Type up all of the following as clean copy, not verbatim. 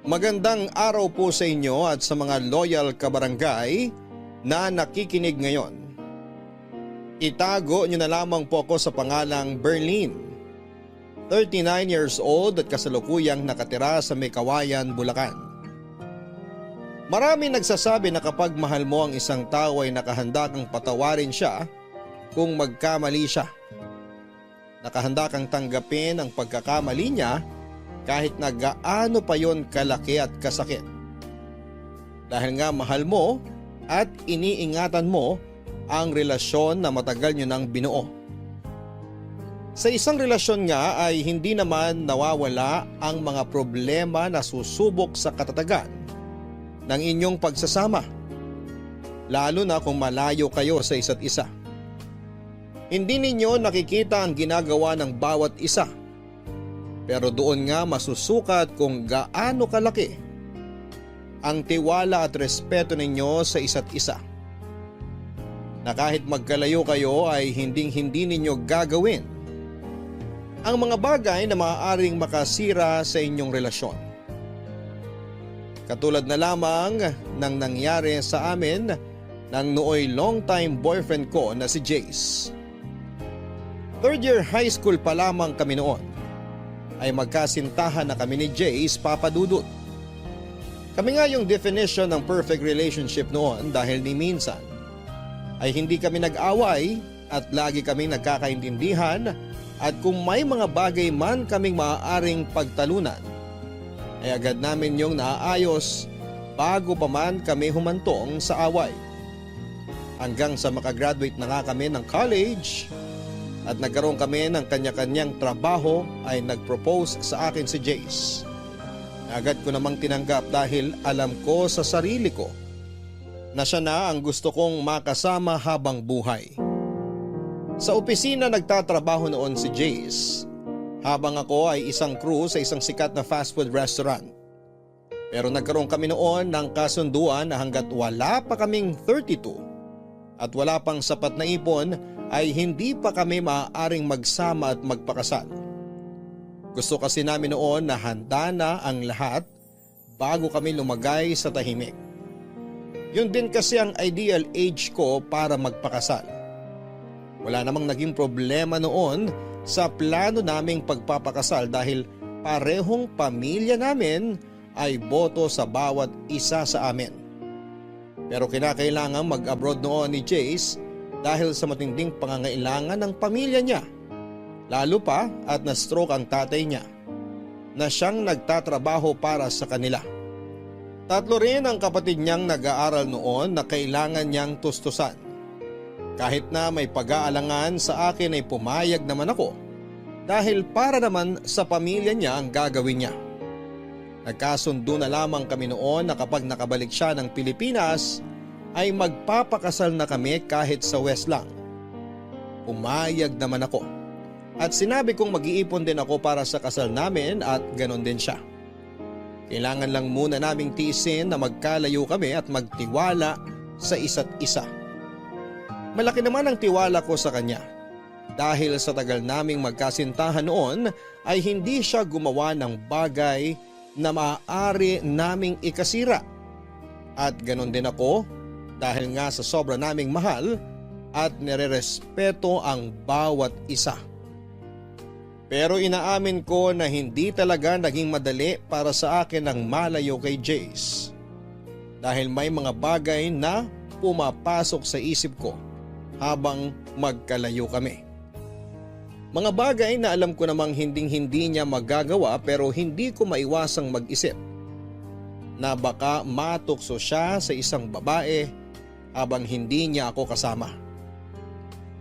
Magandang araw po sa inyo at sa mga loyal kabarangay na nakikinig ngayon. Itago niyo na lamang po ako sa pangalang Berlin. 39 years old at kasalukuyang nakatira sa Mekawayan, Bulacan. Marami nagsasabi na kapag mahal mo ang isang tao ay nakahanda kang patawarin siya kung magkamali siya. Nakahanda kang tanggapin ang pagkakamali niya kahit na gaano pa yon kalaki at kasakit. Dahil nga mahal mo at iniingatan mo ang relasyon na matagal nyo nang binuo. Sa isang relasyon nga ay hindi naman nawawala ang mga problema na susubok sa katatagan ng inyong pagsasama. Lalo na kung malayo kayo sa isa't isa. Hindi ninyo nakikita ang ginagawa ng bawat isa. Pero doon nga masusukat kung gaano kalaki ang tiwala at respeto ninyo sa isa't isa. Na kahit magkalayo kayo ay hindi ninyo gagawin ang mga bagay na maaaring makasira sa inyong relasyon. Katulad na lamang ng nangyari sa amin ng nooy long-time boyfriend ko na si Jace. Third year high school pa lamang kami noon ay magkasintahan na kami ni Jace Papadudut. Kami nga yung definition ng perfect relationship noon dahil ni minsan ay hindi kami nag-away at lagi kaming nagkakaintindihan at kung may mga bagay man kaming maaaring pagtalunan ay agad namin yung naaayos bago pa man kami humantong sa away. Hanggang sa makagraduate na nga kami ng college at nagkaroon kami ng kanya-kanyang trabaho ay nag-propose sa akin si Jace. Agad ko namang tinanggap dahil alam ko sa sarili ko na siya na ang gusto kong makasama habang buhay. Sa opisina nagtatrabaho noon si Jace habang ako ay isang crew sa isang sikat na fast food restaurant. Pero nagkaroon kami noon ng kasunduan na hanggat wala pa kaming 32 at wala pang sapat na ipon ay hindi pa kami maaaring magsama at magpakasal. Gusto kasi namin noon na handa na ang lahat bago kami lumagay sa tahimik. Yun din kasi ang ideal age ko para magpakasal. Wala namang naging problema noon sa plano naming pagpapakasal dahil parehong pamilya namin ay boto sa bawat isa sa amin. Pero kinakailangan mag-abroad noon ni Jace dahil sa matinding pangangailangan ng pamilya niya. Lalo pa at na-stroke ang tatay niya na siyang nagtatrabaho para sa kanila. 3 rin ang kapatid niyang nag-aaral noon na kailangan niyang tustusan. Kahit na may pag-aalangan sa akin ay pumayag naman ako dahil para naman sa pamilya niya ang gagawin niya. Nagkasundo na lamang kami noon na kapag nakabalik siya ng Pilipinas ay magpapakasal na kami kahit sa West lang. Umayag naman ako at sinabi kong mag-iipon din ako para sa kasal namin at ganon din siya. Kailangan lang muna naming tiisin na magkalayo kami at magtiwala sa isa't isa. Malaki naman ang tiwala ko sa kanya dahil sa tagal naming magkasintahan noon ay hindi siya gumawa ng bagay na maaari naming ikasira. At ganon din ako dahil nga sa sobra naming mahal at nirerespeto ang bawat isa. Pero inaamin ko na hindi talaga naging madali para sa akin ang malayo kay Jace. Dahil may mga bagay na pumapasok sa isip ko habang magkalayo kami. Mga bagay na alam ko namang hindi niya magagawa pero hindi ko maiwasang mag-isip na baka matukso siya sa isang babae habang hindi niya ako kasama.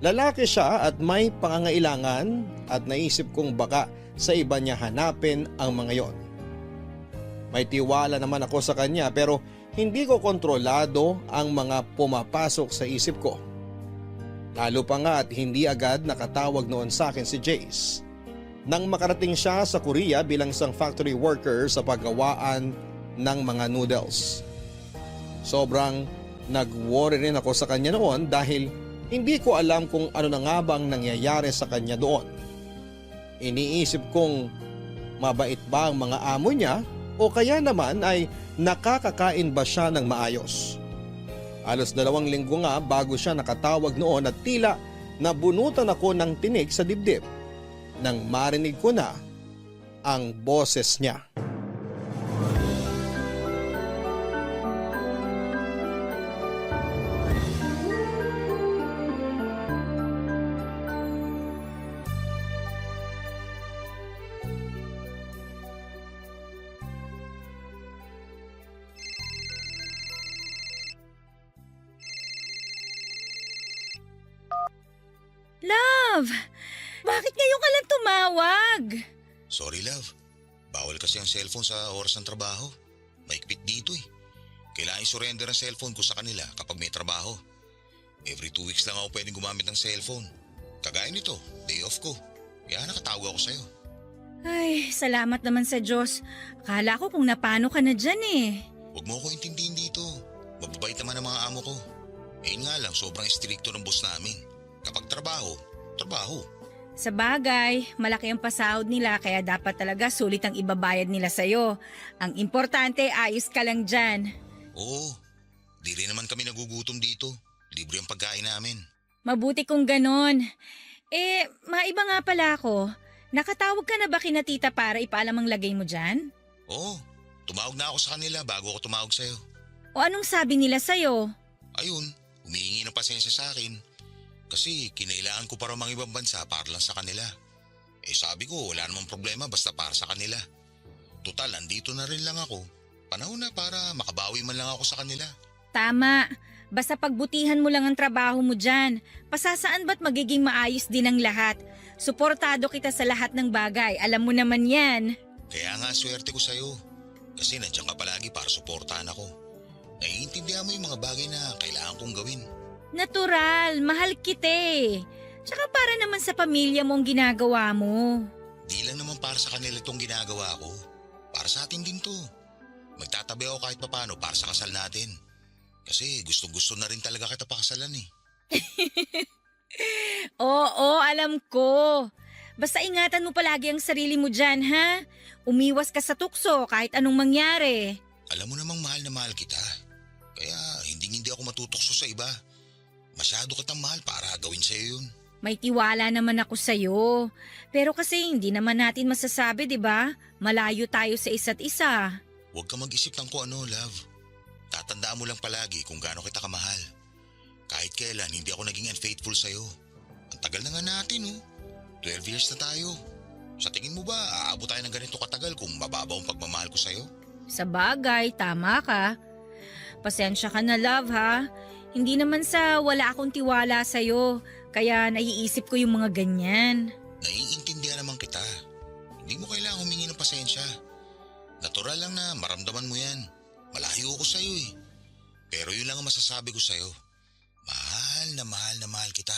Lalaki siya at may pangangailangan at naisip kong baka sa iba niya hanapin ang mga yon. May tiwala naman ako sa kanya pero hindi ko kontrolado ang mga pumapasok sa isip ko. Lalo pa nga at hindi agad nakatawag noon sa akin si Jace nang makarating siya sa Korea bilang isang factory worker sa paggawaan ng mga noodles. Sobrang nag-worry rin ako sa kanya noon dahil hindi ko alam kung ano na nga bang nangyayari sa kanya doon. Iniisip kong mabait ba ang mga amo niya o kaya naman ay nakakakain ba siya ng maayos. Halos 2 linggo nga bago siya nakatawag noon at tila nabunutan ako ng tinik sa dibdib nang marinig ko na ang boses niya. Love! Bakit ngayon ka lang tumawag? Sorry love, bawal kasi ang cellphone sa oras ng trabaho. Maikpit dito eh. Kailangan i-surrender ang cellphone ko sa kanila kapag may trabaho. Every 2 weeks lang ako pwedeng gumamit ng cellphone. Kagaya nito, day off ko. Kaya nakatawag ako sa'yo. Ay, salamat naman sa Diyos. Akala ko kung napano ka na dyan eh. Huwag mo ako intindihin dito. Mababait naman ang mga amo ko. Yun nga lang, sobrang stricto ng boss namin. Kapag trabaho, trabaho. Sa bagay, malaki ang pasahod nila kaya dapat talaga sulit ang ibabayad nila sa'yo. Ang importante, ayos ka lang dyan. Oo, di rin naman kami nagugutom dito. Libre ang pagkain namin. Mabuti kung ganon. Maiba nga pala ako. Nakatawag ka na ba kina tita para ipaalam ang lagay mo dyan? Oo, tumawag na ako sa kanila bago ako tumawag sa'yo. O anong sabi nila sa'yo? Ayun, humihingi ng pasensya sa akin. Kasi kinailangan ko para mga ibang bansa para lang sa kanila. Sabi ko wala namang problema basta para sa kanila. Total, andito na rin lang ako. Panahon na para makabawi man lang ako sa kanila. Tama. Basta pagbutihan mo lang ang trabaho mo dyan. Pasasaan ba't magiging maayos din ang lahat? Suportado kita sa lahat ng bagay. Alam mo naman yan. Kaya nga swerte ko sa'yo. Kasi nandiyan ka palagi para suportahan ako. Naiintindihan mo yung mga bagay na kailangan kong gawin. Natural, mahal kita eh. Tsaka para naman sa pamilya mo ang ginagawa mo. Di lang naman para sa kanila itong ginagawa ko. Para sa atin din to. Magtatabi ako kahit papano para sa kasal natin. Kasi gustong-gusto na rin talaga kita pakasalan eh. Oo, alam ko. Basta ingatan mo palagi ang sarili mo dyan, ha? Umiwas ka sa tukso kahit anong mangyari. Alam mo namang mahal na mahal kita. Kaya hindi ako matutokso sa iba. Masyado kitang mahal para gawin sa'yo yun. May tiwala naman ako sa'yo. Pero kasi hindi naman natin masasabi, di ba? Malayo tayo sa isa't isa. Huwag ka mag-isip ng kung ano, love. Tatandaan mo lang palagi kung gaano kita kamahal. Kahit kailan hindi ako naging unfaithful sa'yo. Ang tagal na nga natin, oh. 12 years na tayo. Sa tingin mo ba, aabot tayo ng ganito katagal kung mababaw ang pagmamahal ko sa'yo? Sa bagay, tama ka. Pasensya ka na, love, ha? Hindi naman sa wala akong tiwala sa'yo, kaya naiisip ko yung mga ganyan. Naiintindihan naman kita. Hindi mo kailangang humingi ng pasensya. Natural lang na maramdaman mo yan. Malayo ako sa'yo eh. Pero yun lang ang masasabi ko sa'yo. Mahal na mahal kita.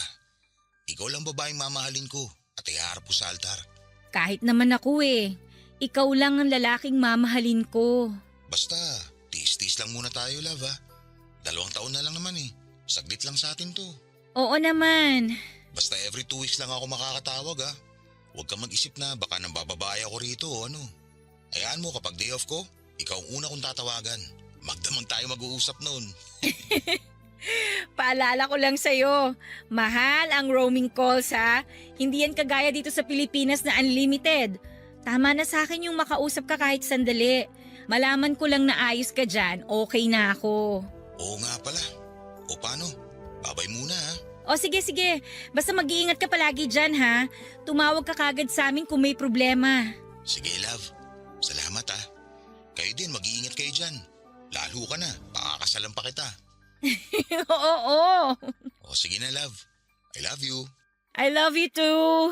Ikaw lang babaeng mamahalin ko at iharap ko sa altar. Kahit naman ako eh. Ikaw lang ang lalaking mamahalin ko. Basta, tiis-tiis lang muna tayo, love ha. 2 taon na lang naman eh. Saglit lang sa atin to. Oo naman. Basta every 2 weeks lang ako makakatawag ha. Huwag kang mag-isip na baka nang bababae ako rito o ano. Hayaan mo kapag day off ko, ikaw ang una kong tatawagan. Magdamang tayo mag-uusap noon. Paalala ko lang sa'yo, mahal ang roaming calls ha. Hindi yan kagaya dito sa Pilipinas na unlimited. Tama na sa akin yung makausap ka kahit sandali. Malaman ko lang na ayos ka dyan, okay na ako. Oo nga pala. O paano? Babay muna ha. O sige, basta mag-iingat ka palagi dyan ha. Tumawag ka kagad sa amin kung may problema. Sige love, salamat ha. Kayo din, mag-iingat kayo dyan. Lalo ka na, pakakasalan pa kita. Oo. O sige na love, I love you. I love you too.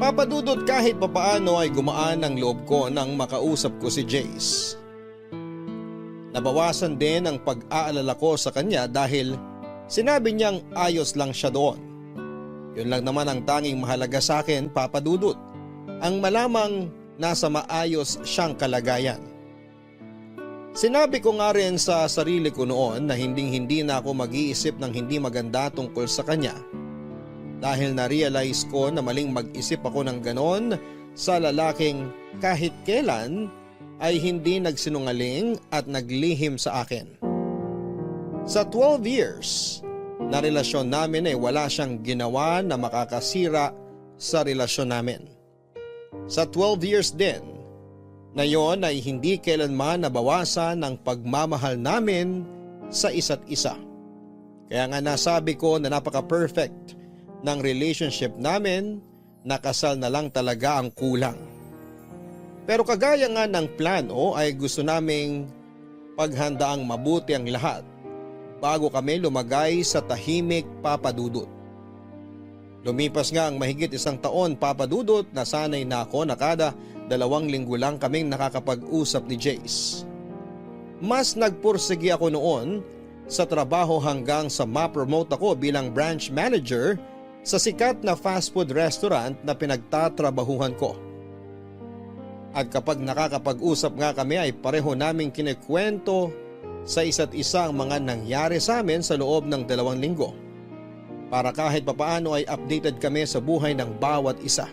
Papadudot kahit papaano ay gumaan ang loob ko nang makausap ko si Jace. Nabawasan din ang pag-aalala ko sa kanya dahil sinabi niyang ayos lang siya doon. Yun lang naman ang tanging mahalaga sa akin, Papadudot. Ang malamang nasa maayos siyang kalagayan. Sinabi ko nga rin sa sarili ko noon na hindi na ako mag-iisip ng hindi maganda tungkol sa kanya. dahil na-realize ko na maling mag-isip ako ng ganon sa lalaking kahit kailan ay hindi nagsinungaling at naglihim sa akin. Sa 12 years na relasyon namin ay wala siyang ginawa na makakasira sa relasyon namin. Sa 12 years din na yon ay hindi kailanman nabawasan ang pagmamahal namin sa isa't isa. Kaya nga nasabi ko na napaka-perfect ng relationship namin, na kasal na lang talaga ang kulang. Pero kagaya nga ng plano ay gusto naming paghandaang mabuti ang lahat bago kami lumagay sa tahimik, Papa Dudut. Lumipas nga ang mahigit 1 taon, Papa Dudut, na sanay na ako na kada 2 linggo lang kaming nakakapag-usap ni Jace. Mas nagpursigi ako noon sa trabaho hanggang sa ma-promote ako bilang branch manager sa sikat na fast food restaurant na pinagtatrabahuhan ko. At kapag nakakapag-usap nga kami ay pareho naming kinikwento sa isa't isa ang mga nangyari sa amin sa loob ng 2 linggo. Para kahit papaano ay updated kami sa buhay ng bawat isa.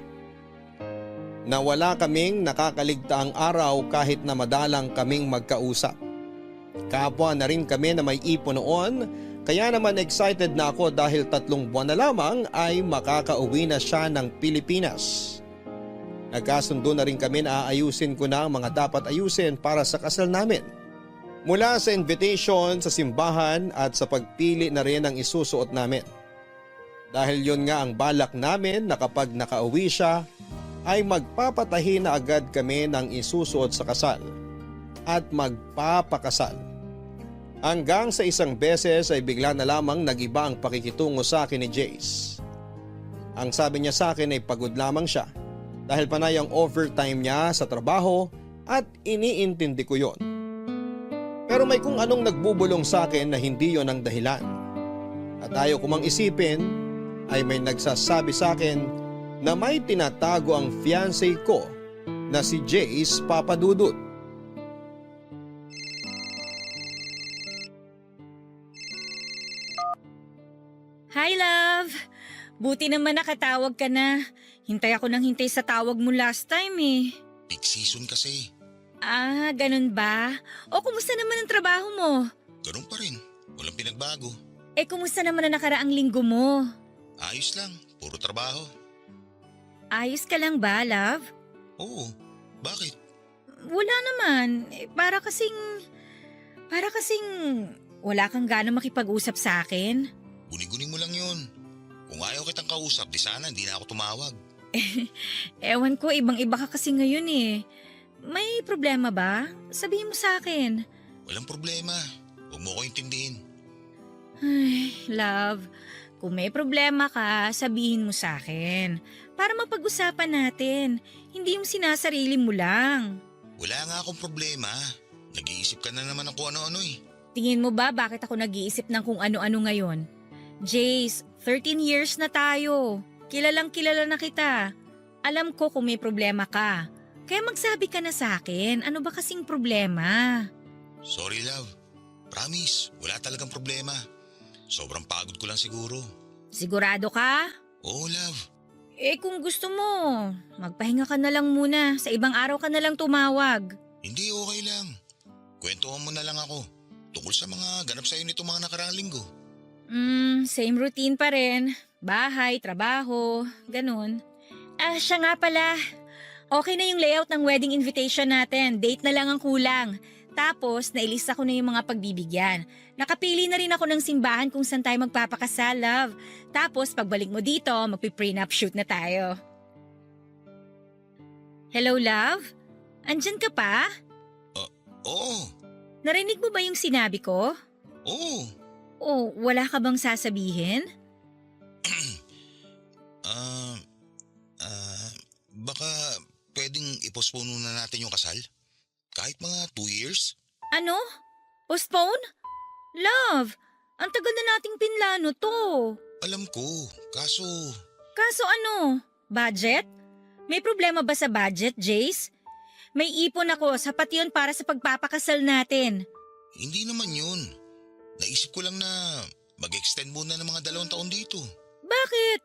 Na wala kaming nakakaligtaang araw kahit na madalang kaming magkausap. Kapwa na rin kami na may ipon noon, kaya naman excited na ako dahil 3 buwan na lamang ay makakauwi na siya ng Pilipinas. Nagkasundo na rin kami na aayusin ko na ang mga dapat ayusin para sa kasal namin. Mula sa invitation sa simbahan at sa pagpili na rin ang isusuot namin. Dahil yun nga ang balak namin na kapag nakauwi siya ay magpapatahi na agad kami ng isusuot sa kasal at magpapakasal. Hanggang sa isang beses ay bigla na lamang nag-iba ang pakikitungo sa akin ni Jace. Ang sabi niya sa akin ay pagod lamang siya dahil panay ang overtime niya sa trabaho at iniintindi ko yon. Pero may kung anong nagbubulong sa akin na hindi yon ang dahilan. At ayaw ko mang isipin ay may nagsasabi sa akin na may tinatago ang fiancé ko na si Jace, Papa Dudut. Hi, love! Buti naman nakatawag ka na. Hintay ako ng hintay sa tawag mo last time eh. Peak season kasi. Ah, ganun ba? O kumusta naman ang trabaho mo? Ganun pa rin. Walang pinagbago. Eh kumusta naman ang nakaraang linggo mo? Ayos lang. Puro trabaho. Ayos ka lang ba, love? Oo. Bakit? Wala naman. Para kasing wala kang gana makipag-usap sa akin. Guni-guni mo lang yun. Kung ayaw kitang kausap, di sana hindi na ako tumawag. Ewan ko, ibang-iba ka kasi ngayon eh. May problema ba? Sabihin mo sa akin. Walang problema. Huwag mo ko intindihin. Ay, love, kung may problema ka, sabihin mo sa akin. Para mapag-usapan natin. Hindi yung sinasarili mo lang. Wala nga akong problema. Nag-iisip ka na naman ng kung ano-ano eh. Tingin mo ba bakit ako nag-iisip ng kung ano-ano ngayon? Jace, 13 years na tayo. Kilalang kilala na kita. Alam ko kung may problema ka. Kaya magsabi ka na sa akin, ano ba kasing problema? Sorry love. Promise, wala talagang problema. Sobrang pagod ko lang siguro. Sigurado ka? Oo love. Eh kung gusto mo, magpahinga ka na lang muna. Sa ibang araw ka na lang tumawag. Hindi, okay lang. Kwentuhan mo na lang ako. Tungkol sa mga ganap sa'yo nito mga nakaraang linggo. Same routine pa rin. Bahay, trabaho, ganun. Ah, siya nga pala. Okay na yung layout ng wedding invitation natin. Date na lang ang kulang. Tapos, nailista ko na yung mga pagbibigyan. Nakapili na rin ako ng simbahan kung saan tayo magpapakasal, love. Tapos, pagbalik mo dito, magpi-prenup shoot na tayo. Hello, love? Andyan ka pa? Oo. Narinig mo ba yung sinabi ko? Oo. O, wala ka bang sasabihin? Baka pwedeng i-postpone na natin yung kasal? Kahit mga 2 years? Ano? Postpone? Love, ang tagal na nating pinlano to. Alam ko, kaso… Kaso ano? Budget? May problema ba sa budget, Jace? May ipon ako, sapat yun para sa pagpapakasal natin. Hindi naman yun. Naisip ko lang na mag-extend muna ng mga 2 taon dito. Bakit?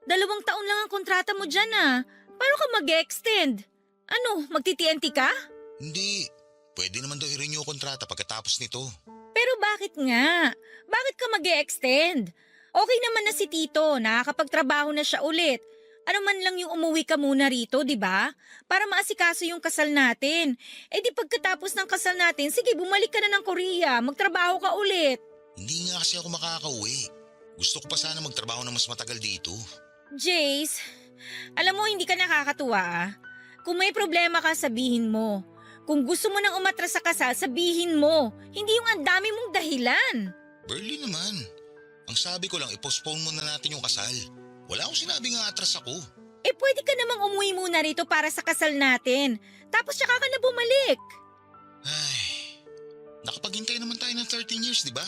2 taon lang ang kontrata mo dyan ah. Paano ka mag-extend? Ano, magti-TNT ka? Hindi. Pwede naman daw i-renew yung kontrata pagkatapos nito. Pero bakit nga? Bakit ka mag-extend? Okay naman na si Tito, nakakapagtrabaho na siya ulit. Ano man lang yung umuwi ka muna rito, di ba? Para maasikaso yung kasal natin. Eh di pagkatapos ng kasal natin, sige bumalik ka na ng Korea, magtrabaho ka ulit. Hindi nga kasi ako makakauwi. Gusto ko pa sana magtrabaho na mas matagal dito. Jace, alam mo hindi ka nakakatuwa ah. Kung may problema ka, sabihin mo. Kung gusto mo nang umatras sa kasal, sabihin mo. Hindi yung ang dami mong dahilan. Berly naman. Ang sabi ko lang, i-postpone muna natin yung kasal. Wala akong sinabing atras ako. Eh pwede ka namang umuwi muna rito para sa kasal natin. Tapos tsaka ka na bumalik. Ay, nakapaghintay naman tayo ng 13 years, di ba?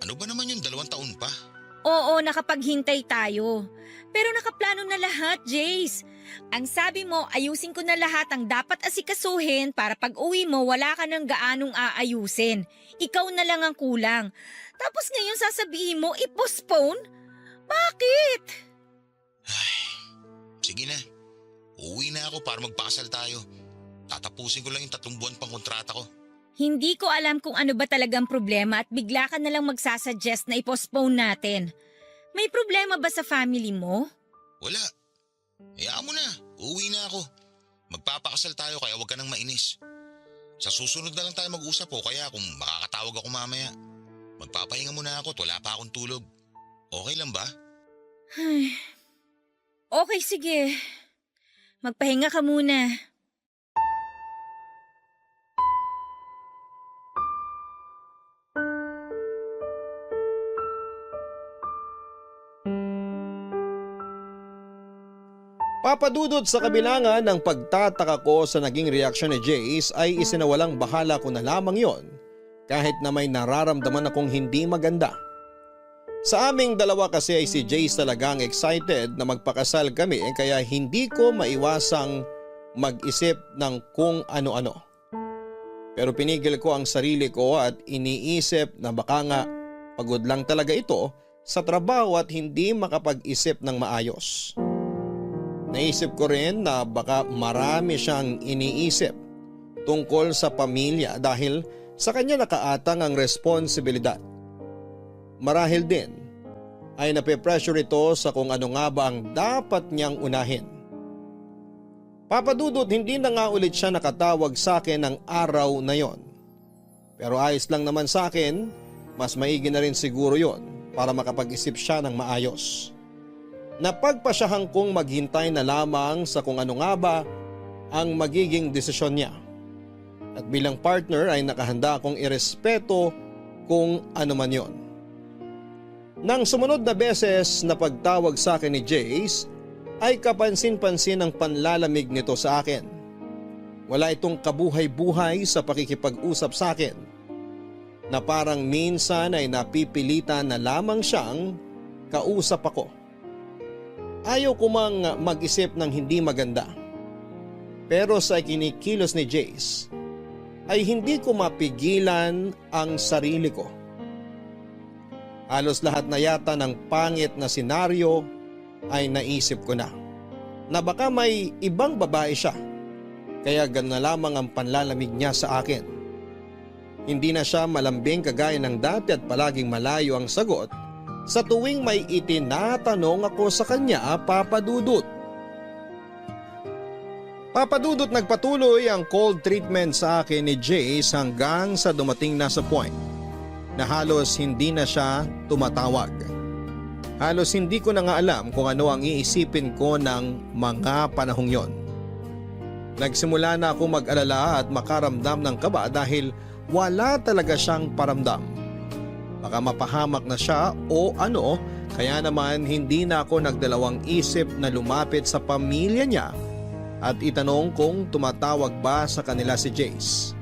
Ano ba naman yung 2 taon pa? Oo, nakapaghintay tayo. Pero nakaplano na lahat, Jace. Ang sabi mo, ayusin ko na lahat ang dapat asikasuhin para pag uwi mo wala ka ng gaanong aayusin. Ikaw na lang ang kulang. Tapos ngayon sasabihin mo, i-postpone? Bakit? Ay, sige na. Uuwi na ako para magpakasal tayo. Tatapusin ko lang yung 3 buwan pang kontrata ko. Hindi ko alam kung ano ba talagang problema at bigla ka na lang magsasuggest na i-postpone natin. May problema ba sa family mo? Wala. Hayaan mo na. Uuwi na ako. Magpapakasal tayo kaya huwag ka nang mainis. Sa susunod na lang tayo mag-usap o kaya kung makakatawag ako mamaya. Magpapahinga muna ako at wala pa akong tulog. Okay lang ba? Ay, okay, sige. Magpahinga ka muna. Papadudot sa kabilangan ng pagtataka ko sa naging reaksyon ni Jace ay isinawalang bahala ko na lamang yon kahit na may nararamdaman akong hindi maganda. Sa aming dalawa kasi ay si Jace talagang excited na magpakasal kami kaya hindi ko maiwasang mag-isip ng kung ano-ano. Pero pinigil ko ang sarili ko at iniisip na baka nga pagod lang talaga ito sa trabaho at hindi makapag-isip ng maayos. Naisip ko rin na baka marami siyang iniisip tungkol sa pamilya dahil sa kanya nakaatang ang responsibilidad. Marahil din ay nape-pressure ito sa kung ano nga ba ang dapat niyang unahin. Papadudot hindi na nga ulit siya nakatawag sa akin ng araw na yon. Pero ayos lang naman sa akin, mas maigi na rin siguro yon para makapag-isip siya ng maayos. Napagpasyahan kong maghintay na lamang sa kung ano nga ba ang magiging desisyon niya. At bilang partner ay nakahanda akong irespeto kung ano man yon. Nang sumunod na beses na pagtawag sa akin ni Jace ay kapansin-pansin ang panlalamig nito sa akin. Wala itong kabuhay-buhay sa pakikipag-usap sa akin na parang minsan ay napipilitan na lamang siyang kausap ako. Ayaw ko mang mag-isip ng hindi maganda. Pero sa kinikilos ni Jace ay hindi ko mapigilan ang sarili ko. Halos lahat na yata ng pangit na senaryo ay naisip ko na baka may ibang babae siya kaya gano'n na lamang ang panlalamig niya sa akin. Hindi na siya malambing kagaya ng dati at palaging malayo ang sagot sa tuwing may itinatanong ako sa kanya, Papadudot. Papadudot, nagpatuloy ang cold treatment sa akin ni Jace hanggang sa dumating na sa point na halos hindi na siya tumatawag. Halos hindi ko na nga alam kung ano ang iisipin ko ng mga panahong yon. Nagsimula na ako mag-alala at makaramdam ng kaba dahil wala talaga siyang paramdam. Baka mapahamak na siya o ano, kaya naman hindi na ako nagdalawang isip na lumapit sa pamilya niya at itanong kung tumatawag ba sa kanila si Jace.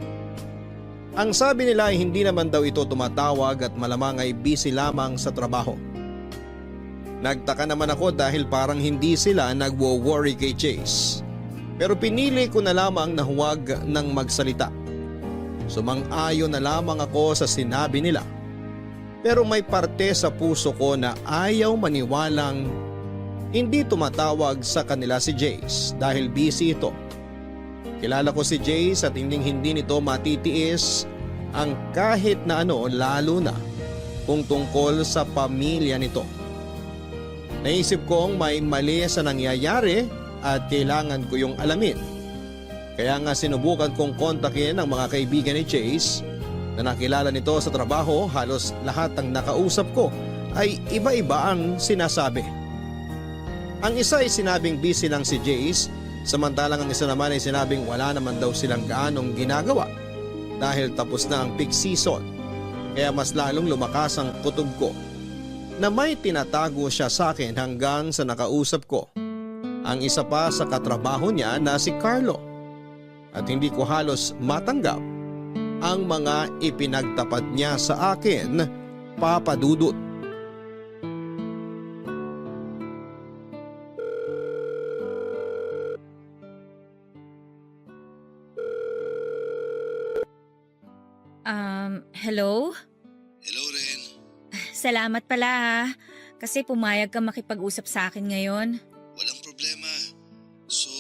Ang sabi nila ay hindi naman daw ito tumatawag at malamang ay busy lamang sa trabaho. Nagtaka naman ako dahil parang hindi sila nagwo-worry kay Jace. Pero pinili ko na lamang na huwag nang magsalita. Sumang-ayon na lamang ako sa sinabi nila. Pero may parte sa puso ko na ayaw maniwalang Hindi tumatawag sa kanila si Jace dahil busy ito. Kilala ko si Jace at hindi nito matitiis ang kahit na ano, lalo na kung tungkol sa pamilya nito. Naisip kong may mali sa nangyayari at kailangan ko yung alamin. Kaya nga sinubukan kong kontakin ang mga kaibigan ni Jace na nakilala nito sa trabaho. Halos lahat ng nakausap ko ay iba-iba ang sinasabi. Ang isa ay sinabing busy lang si Jace, samantalang ang isa naman ay sinabing wala naman daw silang gaanong ginagawa dahil tapos na ang peak season. Kaya mas lalong lumakas ang kutob ko na may tinatago siya sa akin hanggang sa nakausap ko ang isa pa sa katrabaho niya na si Carlo. At hindi ko halos matanggap ang mga ipinagtapat niya sa akin, Papa Dudut. Hello? Hello, Ren. Salamat pala ha, kasi pumayag ka makipag-usap sa akin ngayon. Walang problema. So,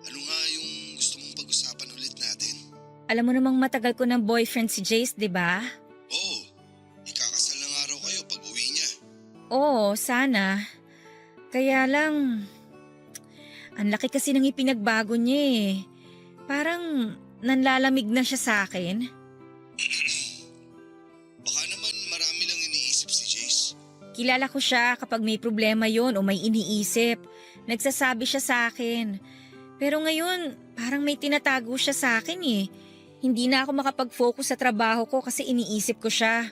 ano nga yung gusto mong pag-usapan ulit natin? Alam mo namang matagal ko ng boyfriend si Jace, di ba? Oo, ikakasal na nga raw kayo pag uwi niya. Oo, sana. Kaya lang, ang laki kasi ng ipinagbago niya eh. Parang nanlalamig na siya sa akin. Baka naman marami lang iniisip si Jace. Kilala ko siya kapag may problema yon o may iniisip. Nagsasabi siya sa akin. Pero ngayon, parang may tinatago siya sa akin eh. Hindi na ako makapag-focus sa trabaho ko kasi iniisip ko siya.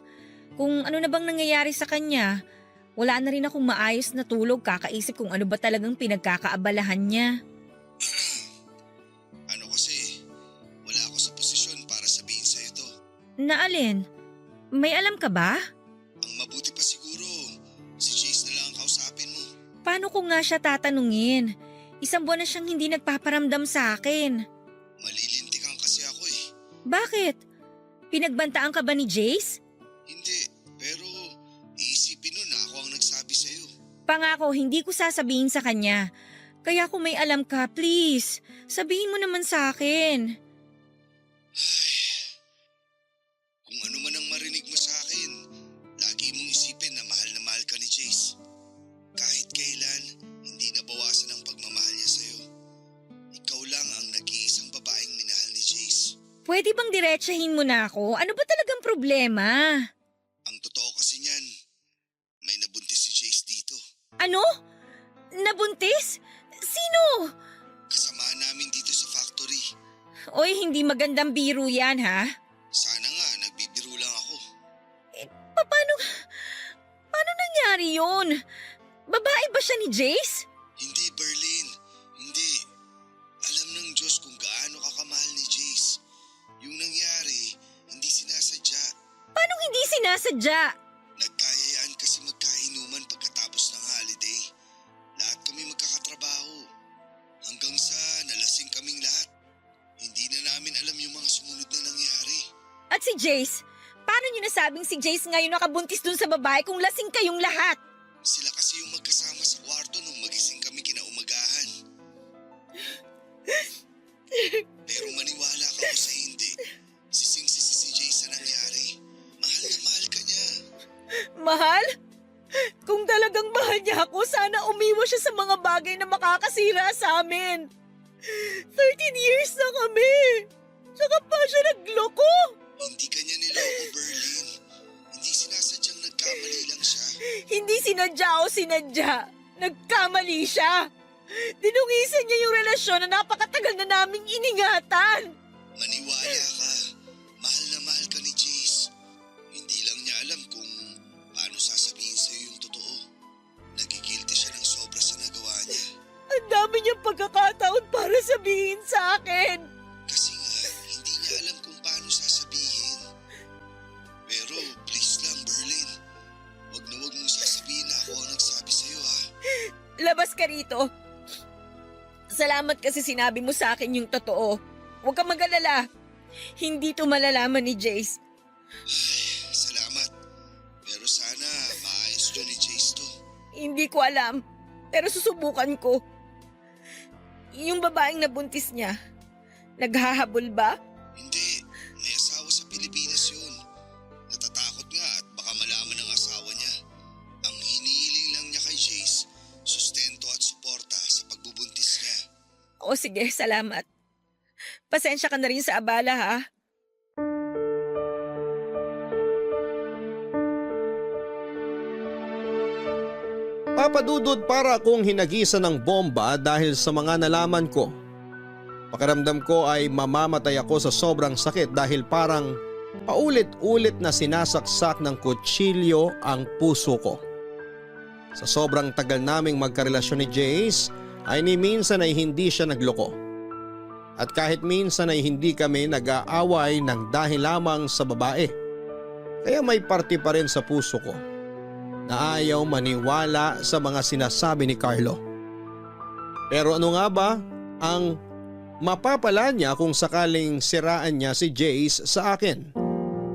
Kung ano na bang nangyayari sa kanya, wala na rin akong maayos na tulog kakaisip kung ano ba talagang pinagkakaabalahan niya. Ano kasi, wala ako sa posisyon para sabihin sa'yo to. Na alin? May alam ka ba? Ang mabuti pa siguro, si Jace na lang ang kausapin mo. Paano ko nga siya tatanungin? Isang buwan na siyang hindi nagpaparamdam sa akin. Malilintikan kasi ako eh. Bakit? Pinagbantaan ka ba ni Jace? Hindi, pero iisipin nun na ako ang nagsabi sa'yo. Pangako, hindi ko sasabihin sa kanya. Kaya kung may alam ka, please, sabihin mo naman sa akin. Ay, kung ano man ang marinig mo sa akin, lagi mong isipin na mahal ka ni Jace. Kahit kailan, hindi nabawasan ang pagmamahal niya sa'yo. Ikaw lang ang nag-iisang babaeng minahal ni Jace. Pwede bang diretsahin mo na ako? Ano ba talagang problema? Ang totoo kasi niyan, may nabuntis si Jace dito. Ano? Nabuntis? Sino? Kasamahan namin dito sa factory. Oy, hindi magandang biro yan ha? Sana nga, nagbibiro lang ako. Paano nangyari yun? Babae ba siya ni Jace? Hindi, Berlin. Hindi. Alam ng Diyos kung gaano ka kamahal ni Jace. Yung nangyari, hindi sinasadya. Paano hindi sinasadya? Nagkayayaan kasi magkainuman pagkatapos ng holiday. Lahat kami magkakatrabaho. Hanggang sa nalasing kaming lahat. Hindi na namin alam yung mga sumunod na nangyari. At si Jace? Paano niyo nasabing si Jace ngayon nakabuntis dun sa babae kung lasing kayong lahat? Sila kasi yung magkasama sa kwarto nung magising kami kinaumagahan. Pero maniwala ka o sa hindi, sising-sisi si Jace sa nangyari. Mahal na mahal ka niya. Mahal? Kung talagang mahal niya ako, sana umiwas siya sa mga bagay na makakasira sa amin. 13 years na kami. Saka pa siya nagloko. Hindi ka niya niloko, Berlin. Hindi sinasadyang nagkamali lang siya. Hindi sinadya o sinadya. Nagkamali siya. Dinungisan niya yung relasyon na napakatagal na naming iningatan. Maniwala ka. Mahal na mahal ka ni Jace. Hindi lang niya alam kung paano sasabihin sa'yo yung totoo. Nagigilty siya ng sobra sa nagawa niya. Ang dami niyang pagkakataon para sabihin sa akin. Kasi nga, hindi niya alam kung paano sasabihin. Pero please lang, Berlin. Wag na wag mong sasabihin na ako ang nagsabi sa'yo, ha? Labas ka rito. Salamat kasi sinabi mo sa akin yung totoo. Huwag kang mag-alala. Hindi to malalaman ni Jace. Ay, salamat. Pero sana maayos yun ni Jace to. Hindi ko alam. Pero susubukan ko. Yung babaeng nabuntis niya, naghahabol ba? Hindi, may asawa sa Pilipinas yun. Natatakot nga at baka malaman ng asawa niya. Ang hinihiling lang niya kay Jace, sustento at suporta sa pagbubuntis niya. O sige, salamat. Pasensya ka na rin sa abala ha. Papadudod para akong hinagisan ng bomba dahil sa mga nalaman ko. Pakiramdam ko ay mamamatay ako sa sobrang sakit dahil parang paulit-ulit na sinasaksak ng kutsilyo ang puso ko. Sa sobrang tagal naming magkarelasyon ni Jace ay ni minsan ay hindi siya nagloko. At kahit minsan ay hindi kami nag-aaway ng dahil lamang sa babae. Kaya may parte pa rin sa puso ko na ayaw maniwala sa mga sinasabi ni Carlo. Pero ano nga ba ang mapapala niya kung sakaling siraan niya si Jace sa akin?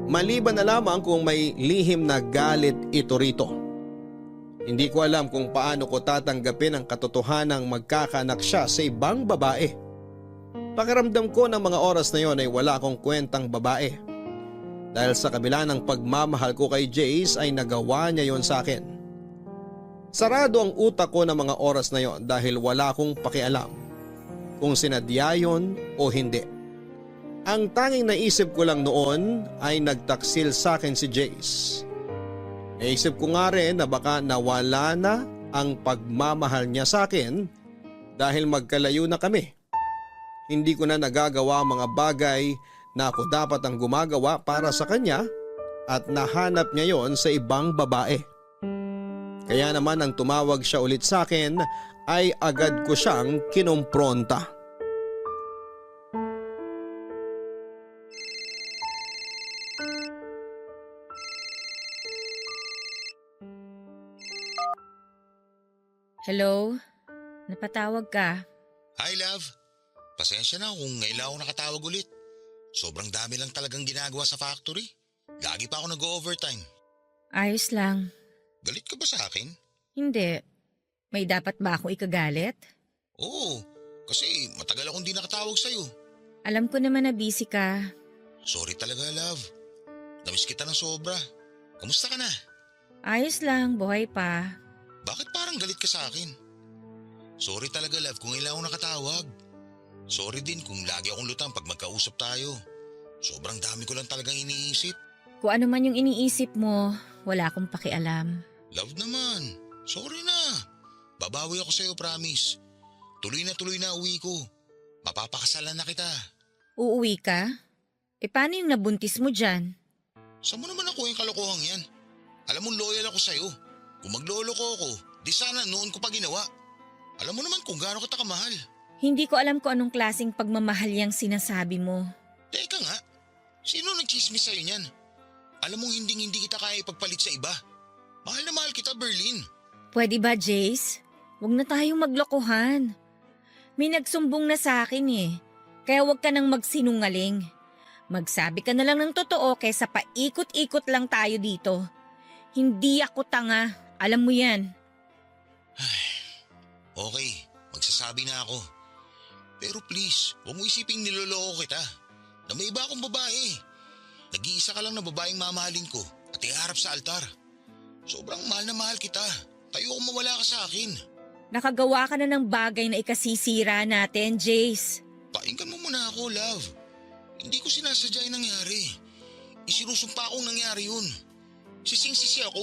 Maliban na lamang kung may lihim na galit ito rito. Hindi ko alam kung paano ko tatanggapin ang katotohanang magkakaanak siya sa ibang babae. Pakiramdam ko ng mga oras na yon ay wala akong kwentang babae. Dahil sa kabila ng pagmamahal ko kay Jace ay nagawa niya yon sa akin. Sarado ang utak ko ng mga oras na yon dahil wala akong pakialam kung sinadya yon o hindi. Ang tanging naisip ko lang noon ay nagtaksil sa akin si Jace. Naisip ko nga rin na baka nawala na ang pagmamahal niya sa akin dahil magkalayo na kami. Hindi ko na nagagawa ang mga bagay na ako dapat ang gumagawa para sa kanya at nahanap niya yon sa ibang babae. Kaya naman nang tumawag siya ulit sa akin ay agad ko siyang kinompronta. Hello? Napatawag ka? Hi love, pasensya na kung ngayon lang ako nakatawag ulit. Sobrang dami lang talagang ginagawa sa factory. Lagi pa ako nag-overtime. Ayos lang. Galit ka ba sa akin? Hindi. May dapat ba akong ikagalit? Oo, kasi matagal akong di nakatawag sa'yo. Alam ko naman na busy ka. Sorry talaga love. Namiss kita ng sobra. Kamusta ka na? Ayos lang, buhay pa. Bakit parang galit ka sa akin? Sorry talaga love kung ngayon lang ako nakatawag. Sorry din kung lagi akong lutang pag magkausap tayo. Sobrang dami ko lang talagang iniisip. Kung ano man yung iniisip mo, wala akong pakialam. Love naman. Sorry na. Babawi ako sa'yo, promise. Tuloy na uwi ko. Mapapakasalan na kita. Uuwi ka? E paano yung nabuntis mo dyan? Saan mo naman ako yung kalokohang yan? Alam mo loyal ako sa'yo. Kung magloloko ako, di sana noon ko pa ginawa. Alam mo naman kung gaano kita kamahal. Hindi ko alam kung anong klaseng pagmamahal yung sinasabi mo. Teka nga, sino nagchismis sa'yo niyan? Alam mong hindi kita kaya ipagpalit sa iba. Mahal na mahal kita, Berlin. Pwede ba, Jace? Huwag na tayong maglokohan. May nagsumbong na sa akin eh. Kaya huwag ka nang magsinungaling. Magsabi ka na lang ng totoo kaysa paikot-ikot lang tayo dito. Hindi ako tanga. Alam mo yan. Okay, magsasabi na ako. Pero please, huwag mo isiping niloloko kita. Na may iba akong babae. Nag-iisa ka lang na babaeng mamahalin ko at iharap sa altar. Sobrang mahal na mahal kita. Tayo kung mawala ka sa akin. Nakagawa ka na ng bagay na ikasisira natin, Jace. Painggan mo muna ako, love. Hindi ko sinasadya yung nangyari. Isinusumpa akong nangyari yun. Sising-sisi ako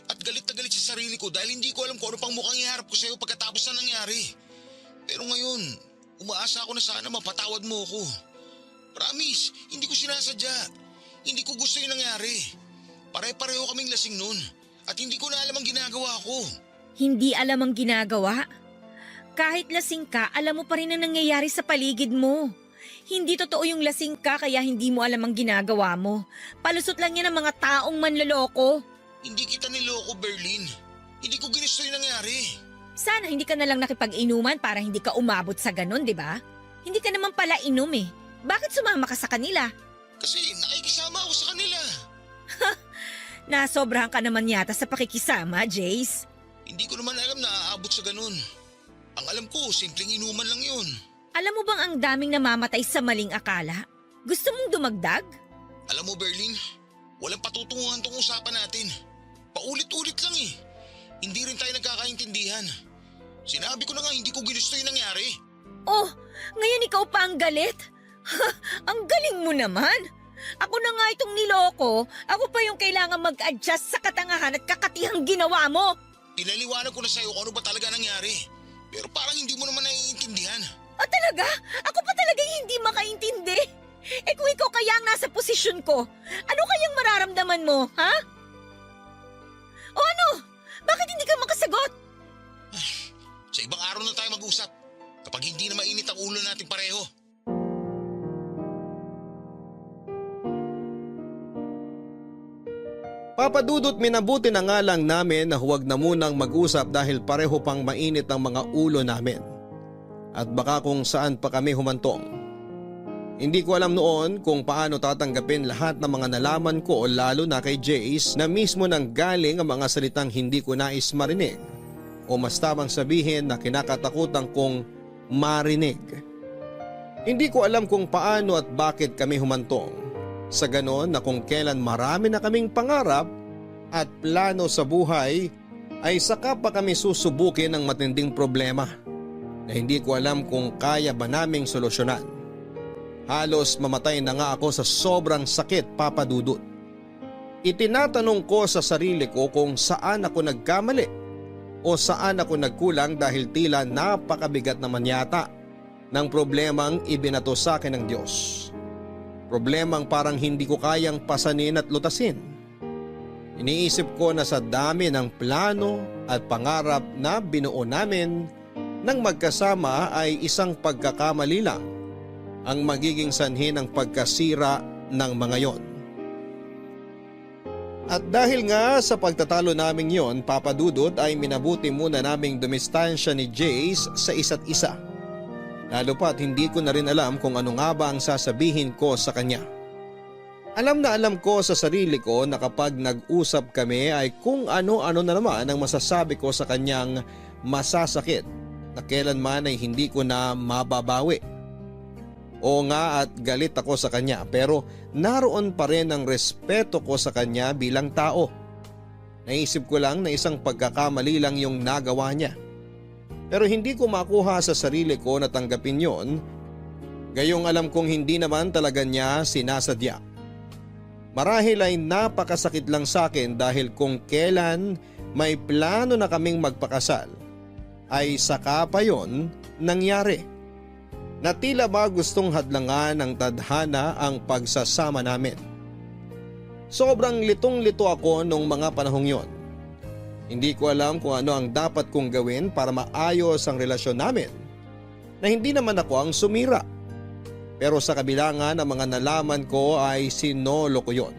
at galit na galit sa sarili ko dahil hindi ko alam kung ano pang mukhang iharap ko sa'yo pagkatapos na nangyari. Pero ngayon, umaasa ako na sana mapatawad mo ako. Promise, hindi ko sinasadya. Hindi ko gusto yung nangyari. Pare-pareho kaming lasing nun at hindi ko na alam ang ginagawa ko. Hindi alam ang ginagawa? Kahit lasing ka, alam mo pa rin ang nangyayari sa paligid mo. Hindi totoo yung lasing ka kaya hindi mo alam ang ginagawa mo. Palusot lang yan ng mga taong manloloko. Hindi kita niloko, Berlin. Hindi ko ginusto yung nangyari. Sana hindi ka na lang nakipag-inuman para hindi ka umabot sa ganun, di ba? Hindi ka naman pala inom eh. Bakit sumama ka sa kanila? Kasi nakikisama ako sa kanila. Nasobrahan ka naman yata sa pakikisama, Jace. Hindi ko naman alam na aabot sa ganun. Ang alam ko, simpleng inuman lang yun. Alam mo bang ang daming namamatay sa maling akala? Gusto mong dumagdag? Alam mo, Berlin, walang patutunguhan tong usapan natin. Paulit-ulit lang eh. Hindi rin tayo nagkakaintindihan. Sinabi ko na nga hindi ko ginusto yung nangyari. Oh, ngayon ikaw pa ang galit? Ang galing mo naman. Ako na nga itong niloko. Ako pa yung kailangan mag-adjust sa katangahan at kakatihang ginawa mo. Pinaliwanag ko na sa'yo kung ano ba talaga nangyari. Pero parang hindi mo naman naiintindihan. O talaga? Ako pa talaga yung hindi makaintindi. Eh kung ikaw kaya ang nasa posisyon ko, ano kayang mararamdaman mo, ha? O ano? Bakit hindi ka makasagot? Sa ibang araw na tayo mag-usap. Kapag hindi na mainit ang ulo natin pareho. Papadudot, minabuti na nga lang namin na huwag na munang mag-usap dahil pareho pang mainit ang mga ulo namin. At baka kung saan pa kami humantong. Hindi ko alam noon kung paano tatanggapin lahat ng mga nalaman ko, lalo na kay Jace na mismo nang galing ang mga salitang hindi ko nais marinig o mas tamang sabihin na kinakatakutan kong marinig. Hindi ko alam kung paano at bakit kami humantong. Sa ganon na kung kailan marami na kaming pangarap at plano sa buhay ay saka pa kami susubukin ng matinding problema na hindi ko alam kung kaya ba naming solusyonan. Halos mamatay na nga ako sa sobrang sakit, Papa Dudut. Itinatanong ko sa sarili ko kung saan ako nagkamali o saan ako nagkulang dahil tila napakabigat naman yata ng problemang ibinato sa akin ng Diyos. Problemang parang hindi ko kayang pasanin at lutasin. Iniisip ko na sa dami ng plano at pangarap na binuo namin nang magkasama ay isang pagkakamali lang ang magiging sanhi ng pagkasira ng mga yon. At dahil nga sa pagtatalo naming yon, Papa Dudut, ay minabuti muna naming dumistansya ni Jace sa isa't isa. Lalo pa't hindi ko na rin alam kung ano nga ba ang sasabihin ko sa kanya. Alam na alam ko sa sarili ko na kapag nag-usap kami ay kung ano-ano na naman ang masasabi ko sa kanyang masasakit na kailanman ay hindi ko na mababawi. Oo nga, at galit ako sa kanya, pero naroon pa rin ang respeto ko sa kanya bilang tao. Naisip ko lang na isang pagkakamali lang yung nagawa niya. Pero hindi ko makuha sa sarili ko na tanggapin yon, gayong alam kong hindi naman talaga niya sinasadya. Marahil ay napakasakit lang sa akin dahil kung kailan may plano na kaming magpakasal, ay saka pa yon nangyari. Na tila ba gustong hadlangan ng tadhana ang pagsasama namin. Sobrang litong-lito ako nung mga panahong yon. Hindi ko alam kung ano ang dapat kong gawin para maayos ang relasyon namin na hindi naman ako ang sumira. Pero sa kabila nga ng mga nalaman ko ay sinolo ko yon.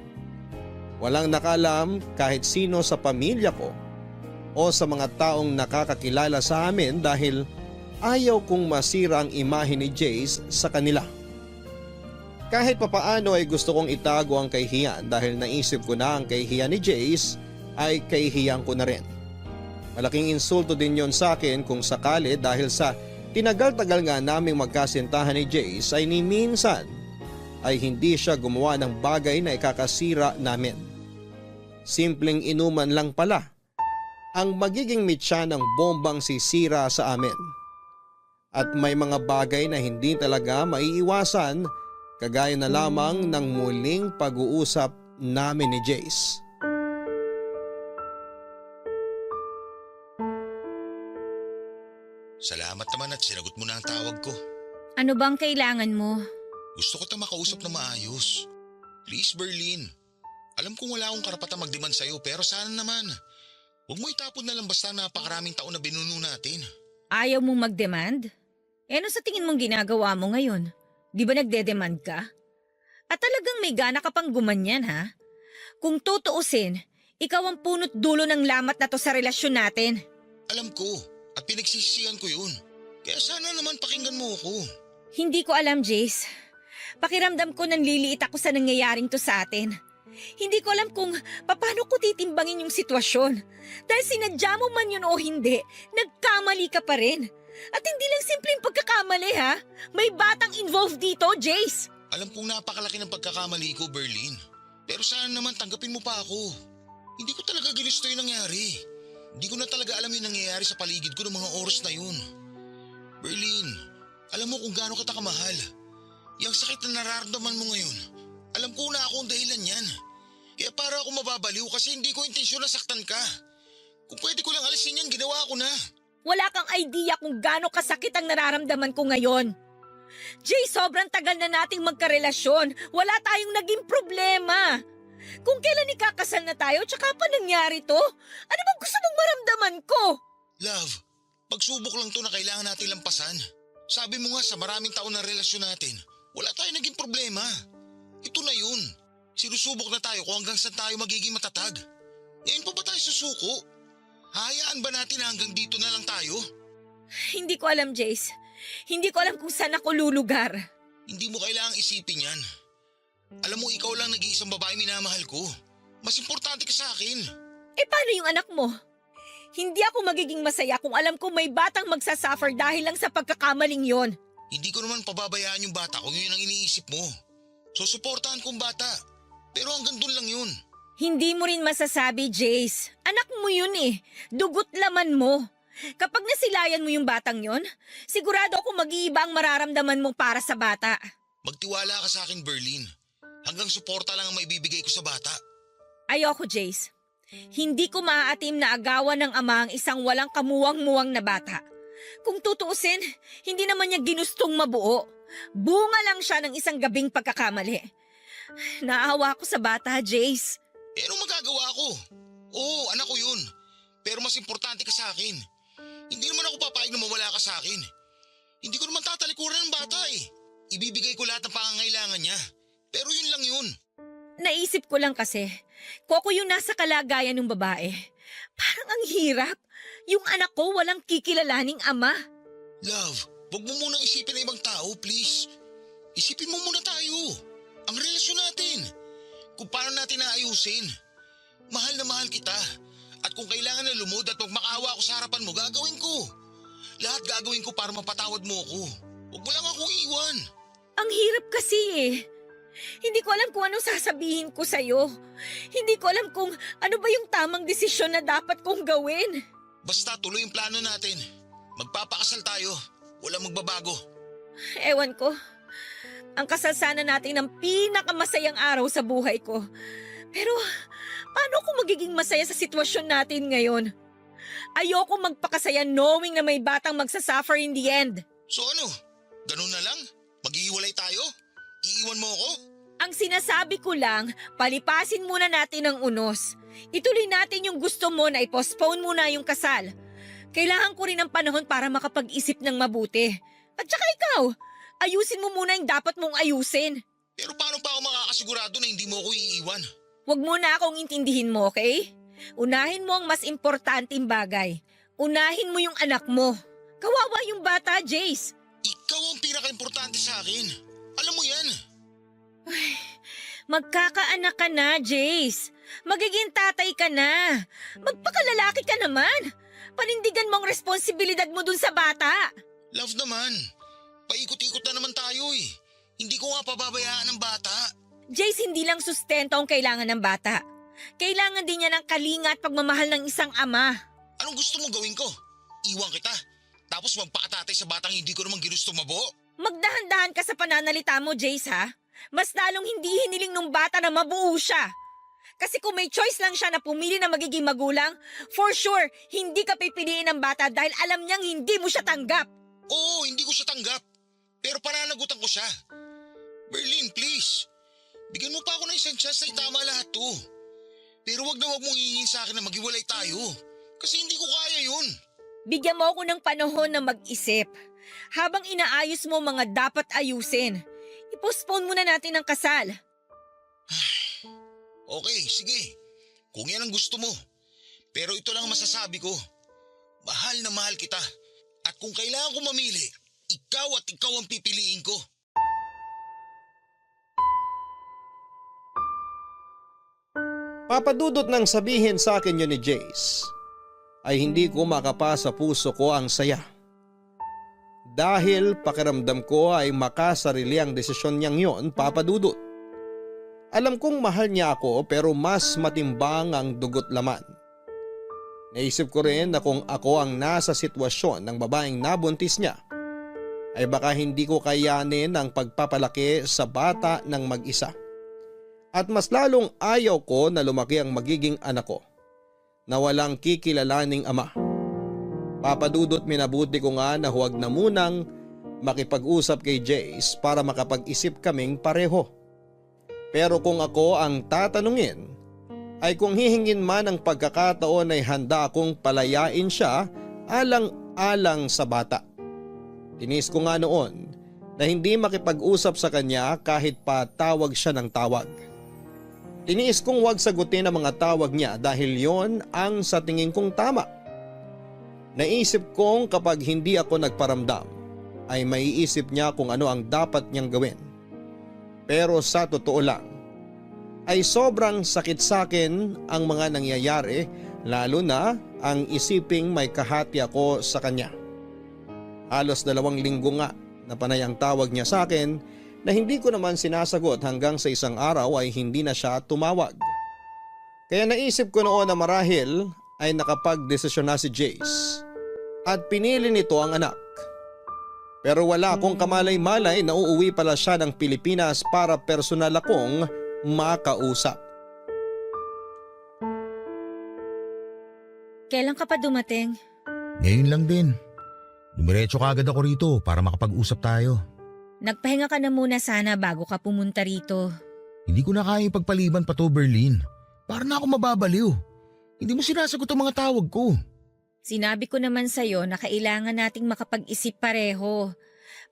Walang nakalam kahit sino sa pamilya ko o sa mga taong nakakakilala sa amin dahil ayaw kong masira ang imahe ni Jace sa kanila. Kahit papaano ay gusto kong itago ang kahihiyan dahil naisip ko na ang kahihiyan ni Jace ay kahihiyan ko na rin. Malaking insulto din yon sa akin kung sakali dahil sa tinagal-tagal nga naming magkasintahan ni Jace ay ni minsan ay hindi siya gumawa ng bagay na ikakasira namin. Simpleng inuman lang pala ang magiging mitya ng bombang sisira sa amin. At may mga bagay na hindi talaga maiiwasan kagaya na lamang ng muling pag-uusap namin ni Jace. Salamat naman at sinagot mo na ang tawag ko. Ano bang kailangan mo? Gusto ko makausap na maayos. Please, Berlin. Alam kong wala akong karapatang mag-demand sa'yo pero sana naman. Huwag mo itapon na lang basta napakaraming taon na binuno natin. Ayaw mong mag-demand? Ano sa tingin mong ginagawa mo ngayon? Di ba nagde-demand ka? At talagang may gana ka pang gumanyan, ha? Kung tutuusin, ikaw ang punot dulo ng lamat na to sa relasyon natin. Alam ko at pinagsisisihan ko yun. Kaya sana naman pakinggan mo ako. Hindi ko alam, Jace. Pakiramdam ko nanliliit ako sa nangyayaring to sa atin. Hindi ko alam kung paano ko titimbangin yung sitwasyon. Dahil sinadya mo man yun o hindi, nagkamali ka pa rin. At hindi lang simpleng pagkakamali ha. May batang involved dito, Jace. Alam kong napakalaki ng pagkakamali ko, Berlin. Pero sana naman tanggapin mo pa ako. Hindi ko talaga ginusto yung nangyari. Hindi ko na talaga alam yung nangyayari sa paligid ko ng mga oras na yun. Berlin, alam mo kung gaano kita kamahal. Yung sakit na nararamdaman mo ngayon, alam ko na ako ang dahilan yan. Kaya para ako mababaliw kasi hindi ko intensyon na saktan ka. Kung pwede ko lang alisin yan, ginawa ko na. Wala kang idea kung gaano kasakit ang nararamdaman ko ngayon. Jay, sobrang tagal na nating magkarelasyon. Wala tayong naging problema. Kung kailan ikakasal na tayo, tsaka pa nangyari to? Ano bang gusto mong maramdaman ko? Love, pagsubok lang to na kailangan natin lampasan. Sabi mo nga sa maraming taon na relasyon natin, wala tayong naging problema. Ito na yun. Sinusubok na tayo kung hanggang saan tayo magiging matatag. Ngayon pa ba tayo susuko? Hayaan ba natin na hanggang dito na lang tayo? Hindi ko alam, Jace. Hindi ko alam kung saan ako lulugar. Hindi mo kailangang isipin yan. Alam mo, ikaw lang nag-iisang babae minamahal ko. Mas importante ka sa akin. Eh paano yung anak mo? Hindi ako magiging masaya kung alam ko may batang magsasuffer dahil lang sa pagkakamaling yon. Hindi ko naman pababayaan yung bata kung yun ang iniisip mo. So suportahan kong bata. Pero hanggang dun lang yun. Hindi mo rin masasabi, Jace. Anak mo yun eh. Dugot laman mo. Kapag nasilayan mo yung batang yon, sigurado ako mag-iiba ang mararamdaman mo para sa bata. Magtiwala ka sa akin, Berlin. Hanggang suporta lang ang maibibigay ko sa bata. Ayoko, Jace. Hindi ko maaatim na agawan ng ama ang isang walang kamuwang-muwang na bata. Kung tutuusin, hindi naman niya ginustong mabuo. Bunga lang siya ng isang gabing pagkakamali. Naawa ako sa bata, Jace. Eh anong magagawa ko? Oo, anak ko yun. Pero mas importante ka sa akin. Hindi naman ako papayag na mawala ka sa akin. Hindi ko naman tatalikuran ng bata eh. Ibibigay ko lahat ng pangangailangan niya. Pero yun lang yun. Naisip ko lang kasi, Koko yung nasa kalagayan ng babae. Parang ang hirap. Yung anak ko walang kikilalaning ama. Love, wag mo munang isipin ng ibang tao, please. Isipin mo muna tayo. Ang relasyon natin. Kung paano natin naayusin. Mahal na mahal kita. At kung kailangan na lumod at magmakaawa ako sa harapan mo, gagawin ko. Lahat gagawin ko para mapatawad mo ako. Huwag mo lang akong iwan. Ang hirap kasi eh. Hindi ko alam kung anong sasabihin ko sa'yo. Hindi ko alam kung ano ba yung tamang desisyon na dapat kong gawin. Basta tuloy yung plano natin. Magpapakasal tayo. Walang magbabago. Ewan ko. Ang kasal sana natin ang pinakamasayang araw sa buhay ko. Pero paano ako magiging masaya sa sitwasyon natin ngayon? Ayoko magpakasaya knowing na may batang magsasuffer in the end. So ano? Ganun na lang? Maghihiwalay tayo? Iiwan mo ako? Ang sinasabi ko lang, palipasin muna natin ang unos. Ituloy natin yung gusto mo na i-postpone muna yung kasal. Kailangan ko rin ng panahon para makapag-isip ng mabuti. At saka ikaw, ayusin mo muna yung dapat mong ayusin. Pero paano pa ako makakasigurado na hindi mo ako iiwan? Huwag mo na akong intindihin mo, okay? Unahin mo ang mas importanteng bagay. Unahin mo yung anak mo. Kawawa yung bata, Jace. Ikaw ang pinaka-importante sa akin. Alam mo yan. Magkakaanak ka na, Jace. Magiging tatay ka na. Magpakalalaki ka naman. Panindigan mo ang responsibilidad mo dun sa bata. Love naman. Paikot-ikot na naman tayo eh. Hindi ko nga pababayaan ng bata. Jace, hindi lang sustento ang kailangan ng bata. Kailangan din niya ng kalinga at pagmamahal ng isang ama. Anong gusto mo gawin ko? Iwan kita. Tapos magpakatatay sa batang hindi ko naman ginusto mabuo. Magdahan-dahan ka sa pananalita mo, Jace, ha? Mas lalong hindi hiniling nung bata na mabuo siya. Kasi kung may choice lang siya na pumili na magiging magulang, for sure, hindi ka pipiliin ng bata dahil alam niyang hindi mo siya tanggap. Oo, hindi ko siya tanggap. Pero pananagutan ko siya. Berlin, please. Bigyan mo pa ako ng isang chance na itama lahat to. Pero wag na wag mong hihingin sa akin na maghiwalay tayo. Kasi hindi ko kaya yun. Bigyan mo ako ng panahon na mag-isip. Habang inaayos mo mga dapat ayusin, i-postpone muna natin ang kasal. Okay, sige. Kung yan ang gusto mo. Pero ito lang ang masasabi ko. Mahal na mahal kita. At kung kailangan ko mamili, ikaw at ikaw ang pipiliin ko. Papadudot nang sabihin sa akin yun ni Jace, ay hindi ko makapa sa puso ko ang saya. Dahil pakiramdam ko ay makasarili ang desisyon niyang yon, Papadudot. Alam kong mahal niya ako pero mas matimbang ang dugot laman. Naisip ko rin na kung ako ang nasa sitwasyon ng babaeng nabuntis niya, ay baka hindi ko kayanin ang pagpapalaki sa bata ng mag-isa. At mas lalong ayaw ko na lumaki ang magiging anak ko na walang kikilalaning ama. Papadudot, minabuti ko nga na huwag na munang makipag-usap kay Jace para makapag-isip kaming pareho. Pero kung ako ang tatanungin, ay kung hihingin man ang pagkakataon ay handa akong palayain siya alang-alang sa bata. Tinis ko nga noon na hindi makipag-usap sa kanya kahit pa tawag siya ng tawag. Tiniis kong huwag sagutin ang mga tawag niya dahil yon ang sa tingin kong tama. Naisip kong kapag hindi ako nagparamdam ay maiisip niya kung ano ang dapat niyang gawin. Pero sa totoo lang ay sobrang sakit sa akin ang mga nangyayari, lalo na ang isiping may kahati ako sa kanya. Halos 2 linggo nga na panay ang tawag niya sa akin na hindi ko naman sinasagot hanggang sa isang araw ay hindi na siya tumawag. Kaya naisip ko noon na marahil ay nakapag-desisyon na si Jace at pinili nito ang anak. Pero wala akong kamalay-malay na uuwi pala siya ng Pilipinas para personal akong makausap. Kailan ka pa dumating? Ngayon lang din. Dumiretso ka agad ako rito para makapag-usap tayo. Nagpahinga ka na muna sana bago ka pumunta rito. Hindi ko na kaya pagpaliban pa to, Berlin. Para na ako mababaliw. Hindi mo sinasagot ang mga tawag ko. Sinabi ko naman sa'yo na kailangan nating makapag-isip pareho.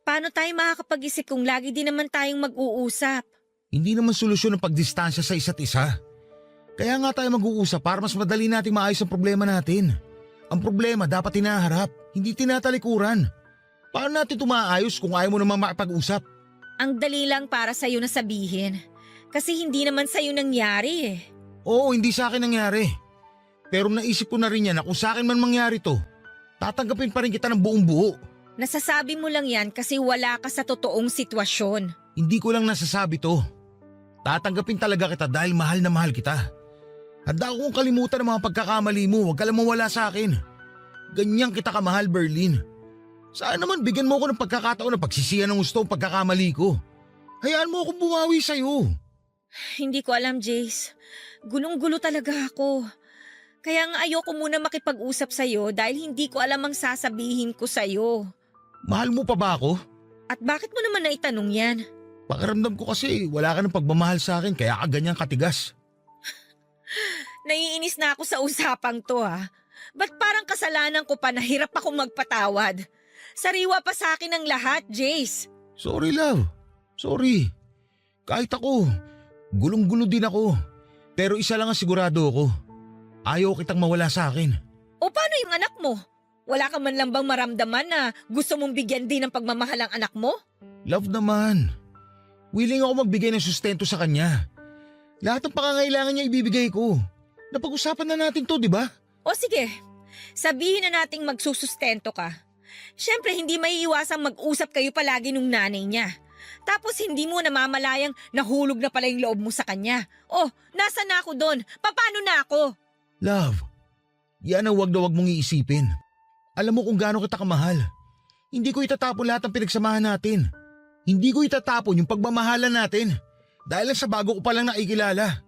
Paano tayo makakapag-isip kung lagi din naman tayong mag-uusap? Hindi naman solusyon ang pagdistansya sa isa't isa. Kaya nga tayo mag-uusap para mas madali nating maayos ang problema natin. Ang problema dapat tinaharap, hindi tinatalikuran. Paano natin tumaayos kung ayaw mo naman makipag-usap? Ang dali lang para sa'yo na sabihin. Kasi hindi naman sa'yo nangyari eh. Oo, hindi sa akin nangyari. Pero naisip ko na rin yan na kung sa akin man mangyari to, tatanggapin pa rin kita ng buong buo. Nasasabi mo lang yan kasi wala ka sa totoong sitwasyon. Hindi ko lang nasasabi to. Tatanggapin talaga kita dahil mahal na mahal kita. Handa akong kalimutan ang mga pagkakamali mo, huwag ka lang mawala sa akin. Ganyan kita kamahal, Berlin. Saan naman bigyan mo ako ng pagkakataon na pagsisihan ng gusto ang pagkakamali ko. Hayaan mo akong bumawi sa'yo. Hindi ko alam, Jace. Gulong-gulo talaga ako. Kaya nga ayoko muna makipag-usap sa'yo dahil hindi ko alam ang sasabihin ko sa'yo. Mahal mo pa ba ako? At bakit mo naman naitanong yan? Pakiramdam ko kasi wala ka ng pagmamahal sa akin kaya ka ganyang katigas. Naiinis na ako sa usapang to ha. Ba't parang kasalanan ko pa na hirap akong magpatawad? Sariwa pa sa akin ang lahat, Jace. Sorry, love. Sorry. Kahit ako, gulong-gulo din ako. Pero isa lang ang sigurado ako. Ayaw kitang mawala sa akin. O paano yung anak mo? Wala ka man lang bang maramdaman na gusto mong bigyan din ng pagmamahal ang anak mo? Love naman. Willing ako magbigay ng sustento sa kanya. Lahat ng pangangailangan niya ibibigay ko. Napag-usapan na natin to, di ba? O sige, sabihin na nating magsusustento ka. Siyempre hindi maiiwasang mag-usap kayo palagi nung nanay niya. Tapos hindi mo namamalayang nahulog na pala yung loob mo sa kanya. Oh, nasa na ako doon? Paano na ako? Love, yan ang wag na wag mong iisipin. Alam mo kung gaano kita kamahal. Hindi ko itatapon lahat ng pinagsamahan natin. Hindi ko itatapon yung pagmamahalan natin. Dahil lang sa bago ko palang nakikilala.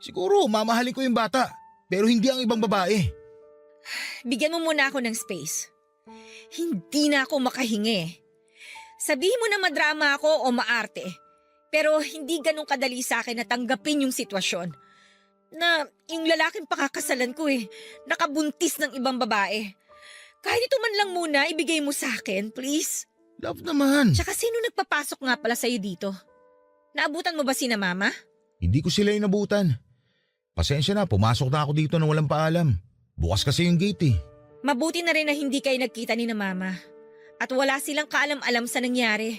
Siguro mamahalin ko yung bata, pero hindi ang ibang babae. Bigyan mo muna ako ng space. Hindi na ako makahingi. Sabihin mo na madrama ako o maarte. Pero hindi ganun kadali sa akin na tanggapin yung sitwasyon. Na yung lalaking pakakasalan ko nakabuntis ng ibang babae. Kahit ito man lang muna, ibigay mo sa akin, please. Love naman. Tsaka sino nagpapasok nga pala sa'yo dito? Naabutan mo ba sina mama? Hindi ko sila inabutan. Pasensya na, pumasok na ako dito nang walang paalam. Bukas kasi yung gate eh. Mabuti na rin na hindi kayo nagkita ni na mama. At wala silang kaalam-alam sa nangyari.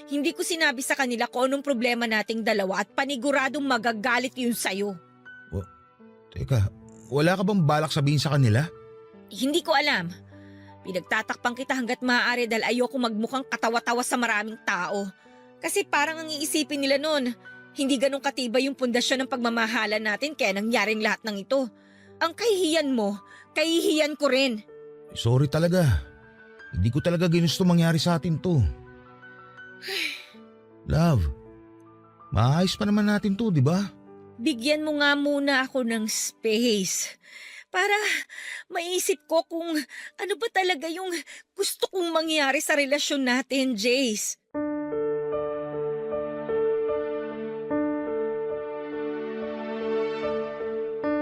Hindi ko sinabi sa kanila kung anong problema nating dalawa at paniguradong magagalit yun sa'yo. Teka, wala ka bang balak sabihin sa kanila? Hindi ko alam. Pinagtatakpang kita hanggat maaari dahil ayoko magmukhang katawa-tawa sa maraming tao. Kasi parang ang iisipin nila nun, hindi ganun katibay yung pundasyon ng pagmamahalan natin kaya nangyaring lahat ng ito. Ang kahihiyan mo, kahihiyan ko rin. Sorry talaga. Hindi ko talaga ginusto mangyari sa atin to. Love, maayos pa naman natin to, di ba? Bigyan mo nga muna ako ng space para maisip ko kung ano ba talaga yung gusto kong mangyari sa relasyon natin, Jace.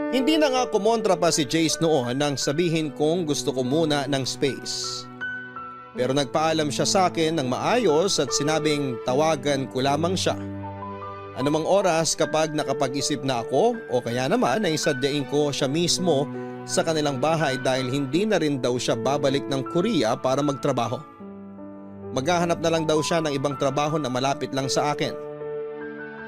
Hindi na nga kumontra pa si Jace noon nang sabihin kong gusto ko muna ng space. Pero nagpaalam siya sa akin ng maayos at sinabing tawagan ko lamang siya. Anumang oras kapag nakapag-isip na ako o kaya naman ay sadyain ko siya mismo sa kanilang bahay dahil hindi na rin daw siya babalik ng Korea para magtrabaho. Maghahanap na lang daw siya ng ibang trabaho na malapit lang sa akin.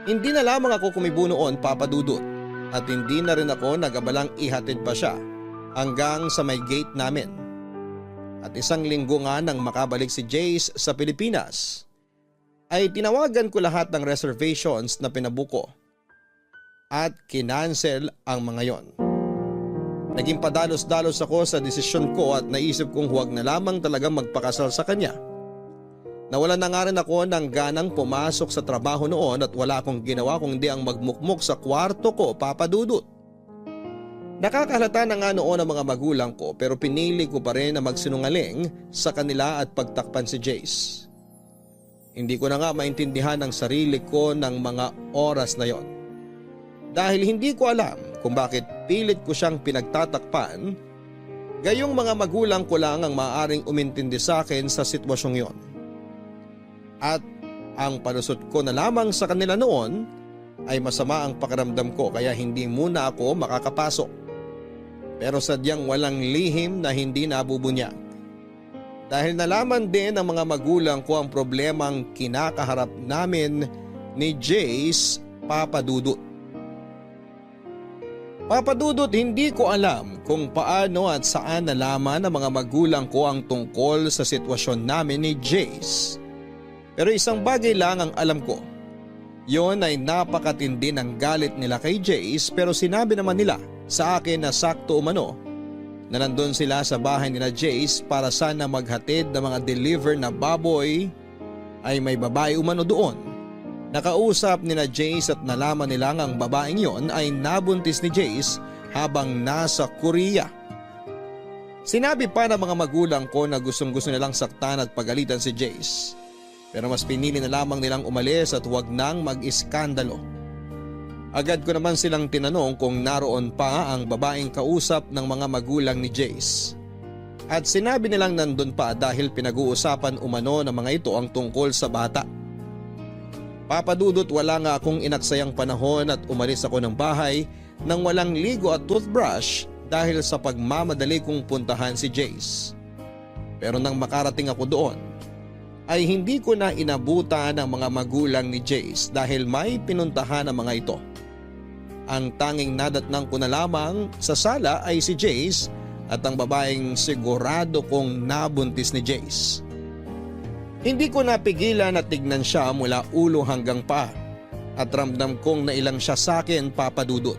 Hindi na lamang ako kumibo noon, Papa Dudut, at hindi na rin ako nagabalang ihatid pa siya hanggang sa may gate namin. At 1 linggo nga nang makabalik si Jace sa Pilipinas, ay tinawagan ko lahat ng reservations na pinabuko at kinansel ang mga yon. Naging padalos-dalos ako sa desisyon ko at naisip kong huwag na lamang talaga magpakasal sa kanya. Nawalan na nga rin ako ng ganang pumasok sa trabaho noon at wala akong ginawa kundi ang magmukmok sa kwarto ko, Papa Dudut. Nakakahalata na nga noon ang mga magulang ko pero pinili ko pa rin na magsinungaling sa kanila at pagtakpan si Jace. Hindi ko na nga maintindihan ang sarili ko ng mga oras na yon. Dahil hindi ko alam kung bakit pilit ko siyang pinagtatakpan, gayong mga magulang ko lang ang maaaring umintindi sa akin sa sitwasyong yon. At ang panusot ko na lamang sa kanila noon ay masama ang pakiramdam ko kaya hindi muna ako makakapasok. Pero sadyang walang lihim na hindi nabubunyag. Dahil nalaman din ng mga magulang ko ang problemang kinakaharap namin ni Jace, Papa Dudut. Papa Dudut, hindi ko alam kung paano at saan nalaman ng mga magulang ko ang tungkol sa sitwasyon namin ni Jace. Pero isang bagay lang ang alam ko. Yon ay napakatindi ng galit nila kay Jace pero sinabi naman nila sa akin na sakto umano na nandun sila sa bahay nila Jace para sana maghatid ng mga deliver na baboy ay may babae umano doon. Nakausap nila Jace at nalaman nila ang babaeng yon ay nabuntis ni Jace habang nasa Korea. Sinabi pa ng mga magulang ko na gustong-gusto nilang saktan at pagalitan si Jace. Pero mas pinili na lamang nilang umalis at huwag nang mag-iskandalo. Agad ko naman silang tinanong kung naroon pa ang babaeng kausap ng mga magulang ni Jace. At sinabi nilang nandun pa dahil pinag-uusapan umano ng mga ito ang tungkol sa bata. Papa Dudut, wala nga akong inaksayang panahon at umalis ako ng bahay nang walang ligo at toothbrush dahil sa pagmamadali kong puntahan si Jace. Pero nang makarating ako doon, ay hindi ko na inabutan ang mga magulang ni Jace dahil may pinuntahan ang mga ito. Ang tanging nadatnang ko na lamang sa sala ay si Jace at ang babaeng sigurado kong nabuntis ni Jace. Hindi ko napigilan at tignan siya mula ulo hanggang paa at ramdam kong nailang siya sa akin, Papa Dudut.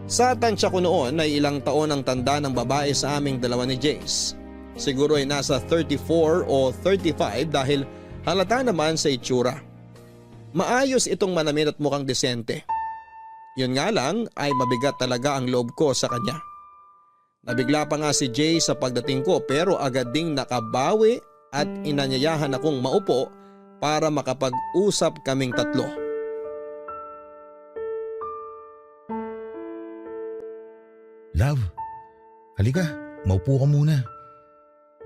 Sa tansya ko noon ay ilang taon ang tanda ng babae sa aming dalawa ni Jace. Siguro ay nasa 34 o 35 dahil halata naman sa itsura. Maayos itong manamit at mukhang desente. Yun nga lang ay mabigat talaga ang loob ko sa kanya. Nabigla pa nga si Jay sa pagdating ko pero agad ding nakabawi at inanyayahan akong maupo para makapag-usap kaming tatlo. Love, halika, maupo ka muna.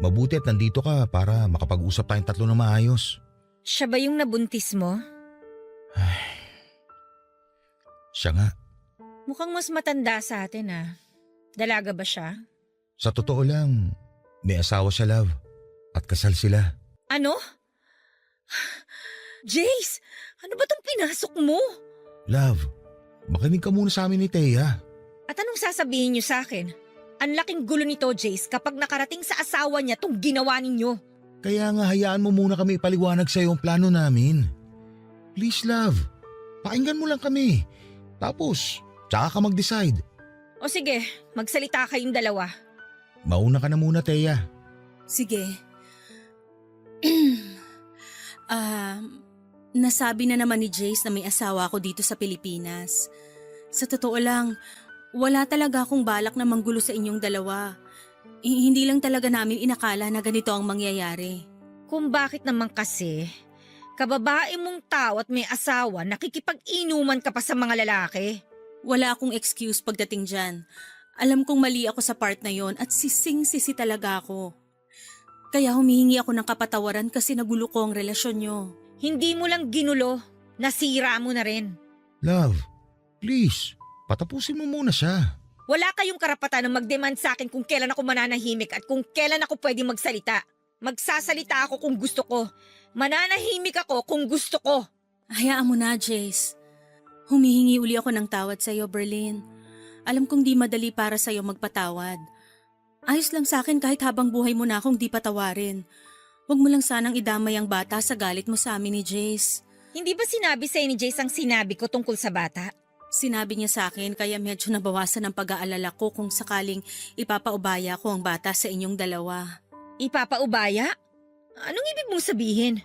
Mabuti at nandito ka para makapag-usap tayong tatlo na maayos. Siya ba yung nabuntis mo? Siya nga. Mukhang mas matanda sa atin ah. Dalaga ba siya? Sa totoo lang, may asawa siya, love. At kasal sila. Ano? Jace, ano ba tong pinasok mo? Love, makinig ka muna sa amin ni Thea. At anong sasabihin niyo sa akin? Ang laking gulo nito, Jace, kapag nakarating sa asawa niya tong ginawa ninyo. Kaya nga hayaan mo muna kami ipaliwanag sa'yo ang plano namin. Please love, pakinggan mo lang kami. Tapos, tsaka ka mag-decide. O sige, magsalita kayong dalawa. Mauna ka na muna, Teya. Sige. Nasabi na naman ni Jace na may asawa ako dito sa Pilipinas. Sa totoo lang, wala talaga akong balak na manggulo sa inyong dalawa. Hindi lang talaga namin inakala na ganito ang mangyayari. Kung bakit naman kasi, kababae mong tao at may asawa, nakikipag-inuman ka pa sa mga lalaki. Wala akong excuse pagdating dyan. Alam kong mali ako sa part na yon at sising-sisi talaga ako. Kaya humihingi ako ng kapatawaran kasi nagulo ko ang relasyon nyo. Hindi mo lang ginulo, nasira mo na rin. Love, please, patapusin mo muna siya. Wala kayong karapatan na mag-demand sa akin kung kailan ako mananahimik at kung kailan ako pwede magsalita. Magsasalita ako kung gusto ko. Mananahimik ako kung gusto ko. Hayaan mo na, Jace. Humihingi uli ako ng tawad sa'yo, Berlin. Alam kong di madali para sa'yo magpatawad. Ayos lang sa akin kahit habang buhay mo na akong di patawarin. Huwag mo lang sanang idamay ang bata sa galit mo sa amin ni Jace. Hindi ba sinabi sa'yo ni Jace ang sinabi ko tungkol sa bata? Sinabi niya sa akin kaya medyo nabawasan ang pag-aalala ko kung sakaling ipapaubaya ko ang bata sa inyong dalawa. Ipapaubaya? Anong ibig mong sabihin?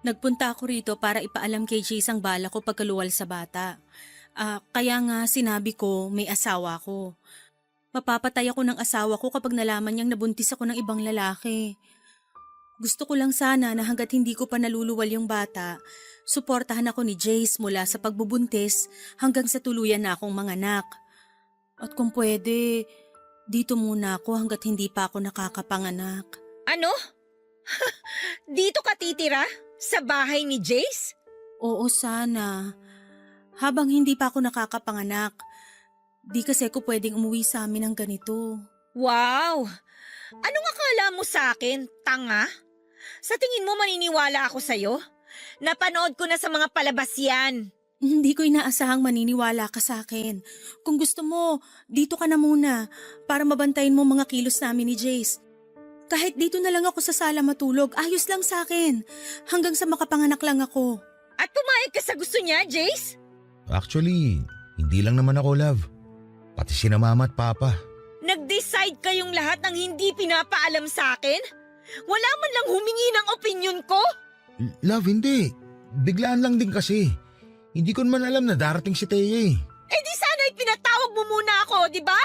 Nagpunta ako rito para ipaalam kay Jace ang bala ko pagkaluwal sa bata. Kaya nga sinabi ko may asawa ko. Mapapatay ako ng asawa ko kapag nalaman niyang nabuntis ako ng ibang lalaki. Gusto ko lang sana na hanggat hindi ko pa naluluwal yung bata, suportahan ako ni Jace mula sa pagbubuntis hanggang sa tuluyan na akong manganak. At kung pwede, dito muna ako hanggat hindi pa ako nakakapanganak. Ano? Dito ka titira? Sa bahay ni Jace? Oo sana. Habang hindi pa ako nakakapanganak, di kasi ako pwedeng umuwi sa amin ng ganito. Wow! Anong akala mo sa akin? Tanga? Sa tingin mo maniniwala ako sa'yo? Napanood ko na sa mga palabas yan. Hindi ko inaasahang maniniwala ka sa akin. Kung gusto mo, dito ka na muna para mabantayin mo mga kilos namin ni Jace. Kahit dito na lang ako sa sala matulog, ayos lang sa akin. Hanggang sa makapanganak lang ako. At pumayag ka sa gusto niya, Jace? Actually, hindi lang naman ako, love. Pati sina mama at papa. Nag-decide kayong lahat ng hindi pinapaalam sa akin? Wala man lang humingi ng opinyon ko? Love, hindi. Biglaan lang din kasi. Hindi ko naman alam na darating si Teya eh. Eh di sana'y pinatawag mo muna ako, di ba?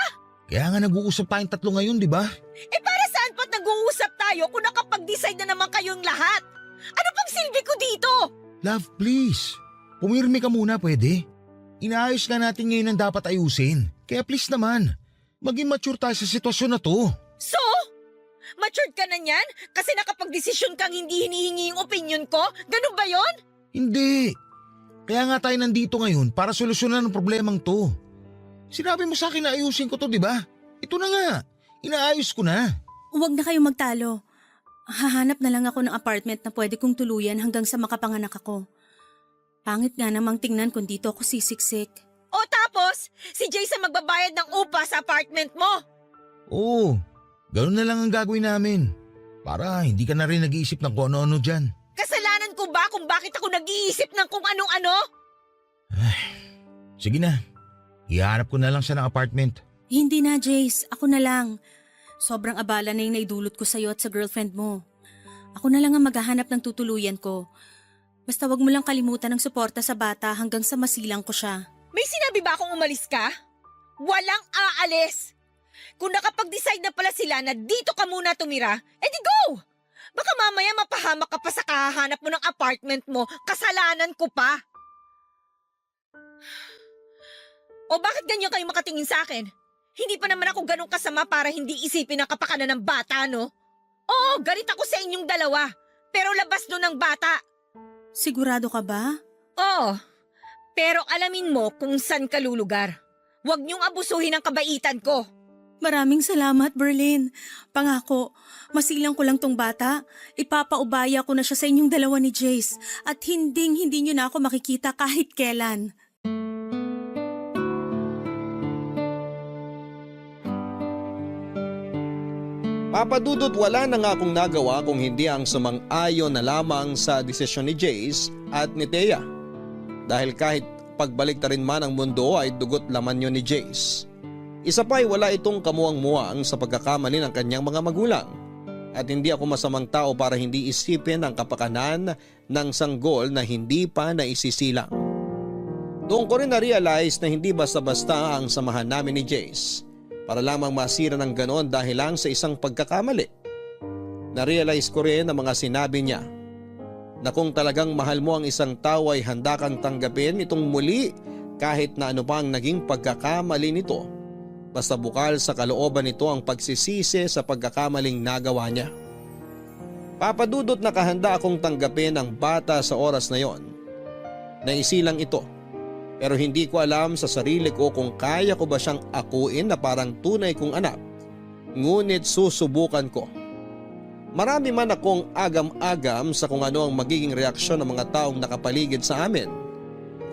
Kaya nga nag-uusap tayong tatlo ngayon, di ba? Eh para saan pa't nag-uusap tayo kung nakapag-decide na naman kayong lahat? Ano pang silbi ko dito? Love, please. Pumirmi ka muna, pwede? Inaayos nga natin ngayon ang dapat ayusin. Kaya please naman, maging mature tayo sa sitwasyon na to. So? Matured ka na niyan? Kasi nakapag-desisyon kang hindi hinihingi yung opinion ko? Ganun ba yon? Hindi. Kaya nga tayo nandito ngayon para solusyonan ang problemang to. Sinabi mo sa akin na ayusin ko to, di ba? Ito na nga. Inaayos ko na. Huwag na kayong magtalo. Hahanap na lang ako ng apartment na pwede kong tuluyan hanggang sa makapanganak ako. Pangit nga namang tingnan kung dito ako sisiksik. O tapos, si Jason magbabayad ng upa sa apartment mo. Oo, ganun na lang ang gagawin namin. Para hindi ka na rin nag-iisip ng kung ano-ano dyan. Kasalanan ko ba kung bakit ako nag-iisip ng kung anong-ano? Sige na, ihanap ko na lang siya ng apartment. Hindi na, Jace. Ako na lang. Sobrang abala na yung naidulot ko sa'yo at sa girlfriend mo. Ako na lang ang maghahanap ng tutuluyan ko. Basta wag mo lang kalimutan ng suporta sa bata hanggang sa masilang ko siya. May sinabi ba akong umalis ka? Walang aalis! Kung nakapag-decide na pala sila na dito ka muna tumira, edi go! Baka mamaya mapahamak ka pa sa kahahanap mo ng apartment mo, kasalanan ko pa. O bakit ganyan kayo makatingin sa akin? Hindi pa naman ako ganun kasama para hindi isipin ang kapakanan ng bata, no? Oo, galit ako sa inyong dalawa, pero labas doon ng bata. Sigurado ka ba? Oo, pero alamin mo kung saan ka lulugar. Huwag niyong abusuhin ang kabaitan ko. Maraming salamat, Berlin. Pangako, masilang ko lang tong bata. Ipapaubaya ko na siya sa inyong dalawa ni Jace at hindi niyo na ako makikita kahit kailan. Papadudot, wala na nga akong nagawa kung hindi ang sumang-ayon na lamang sa desisyon ni Jace at ni Thea. Dahil kahit pagbalik ta rin man ang mundo ay dugot laman yun ni Jace. Isa pa'y wala itong kamuwang-muwang sa pagkakamali ng kanyang mga magulang. At hindi ako masamang tao para hindi isipin ang kapakanan ng sanggol na hindi pa naisisilang. Doon ko rin na-realize na hindi basta-basta ang samahan namin ni Jace para lamang masira ng ganon dahil lang sa isang pagkakamali. Na-realize ko rin ang mga sinabi niya na kung talagang mahal mo ang isang tao ay handa kang tanggapin itong muli kahit na ano pa ang naging pagkakamali nito. Basta bukal sa kalooban nito ang pagsisisi sa pagkakamaling nagawa niya. Papadudot na kahanda akong tanggapin ang bata sa oras na yon. Naisilang ito. Pero hindi ko alam sa sarili ko kung kaya ko ba siyang akuin na parang tunay kong anak. Ngunit susubukan ko. Marami man akong agam-agam sa kung ano ang magiging reaksyon ng mga taong nakapaligid sa amin.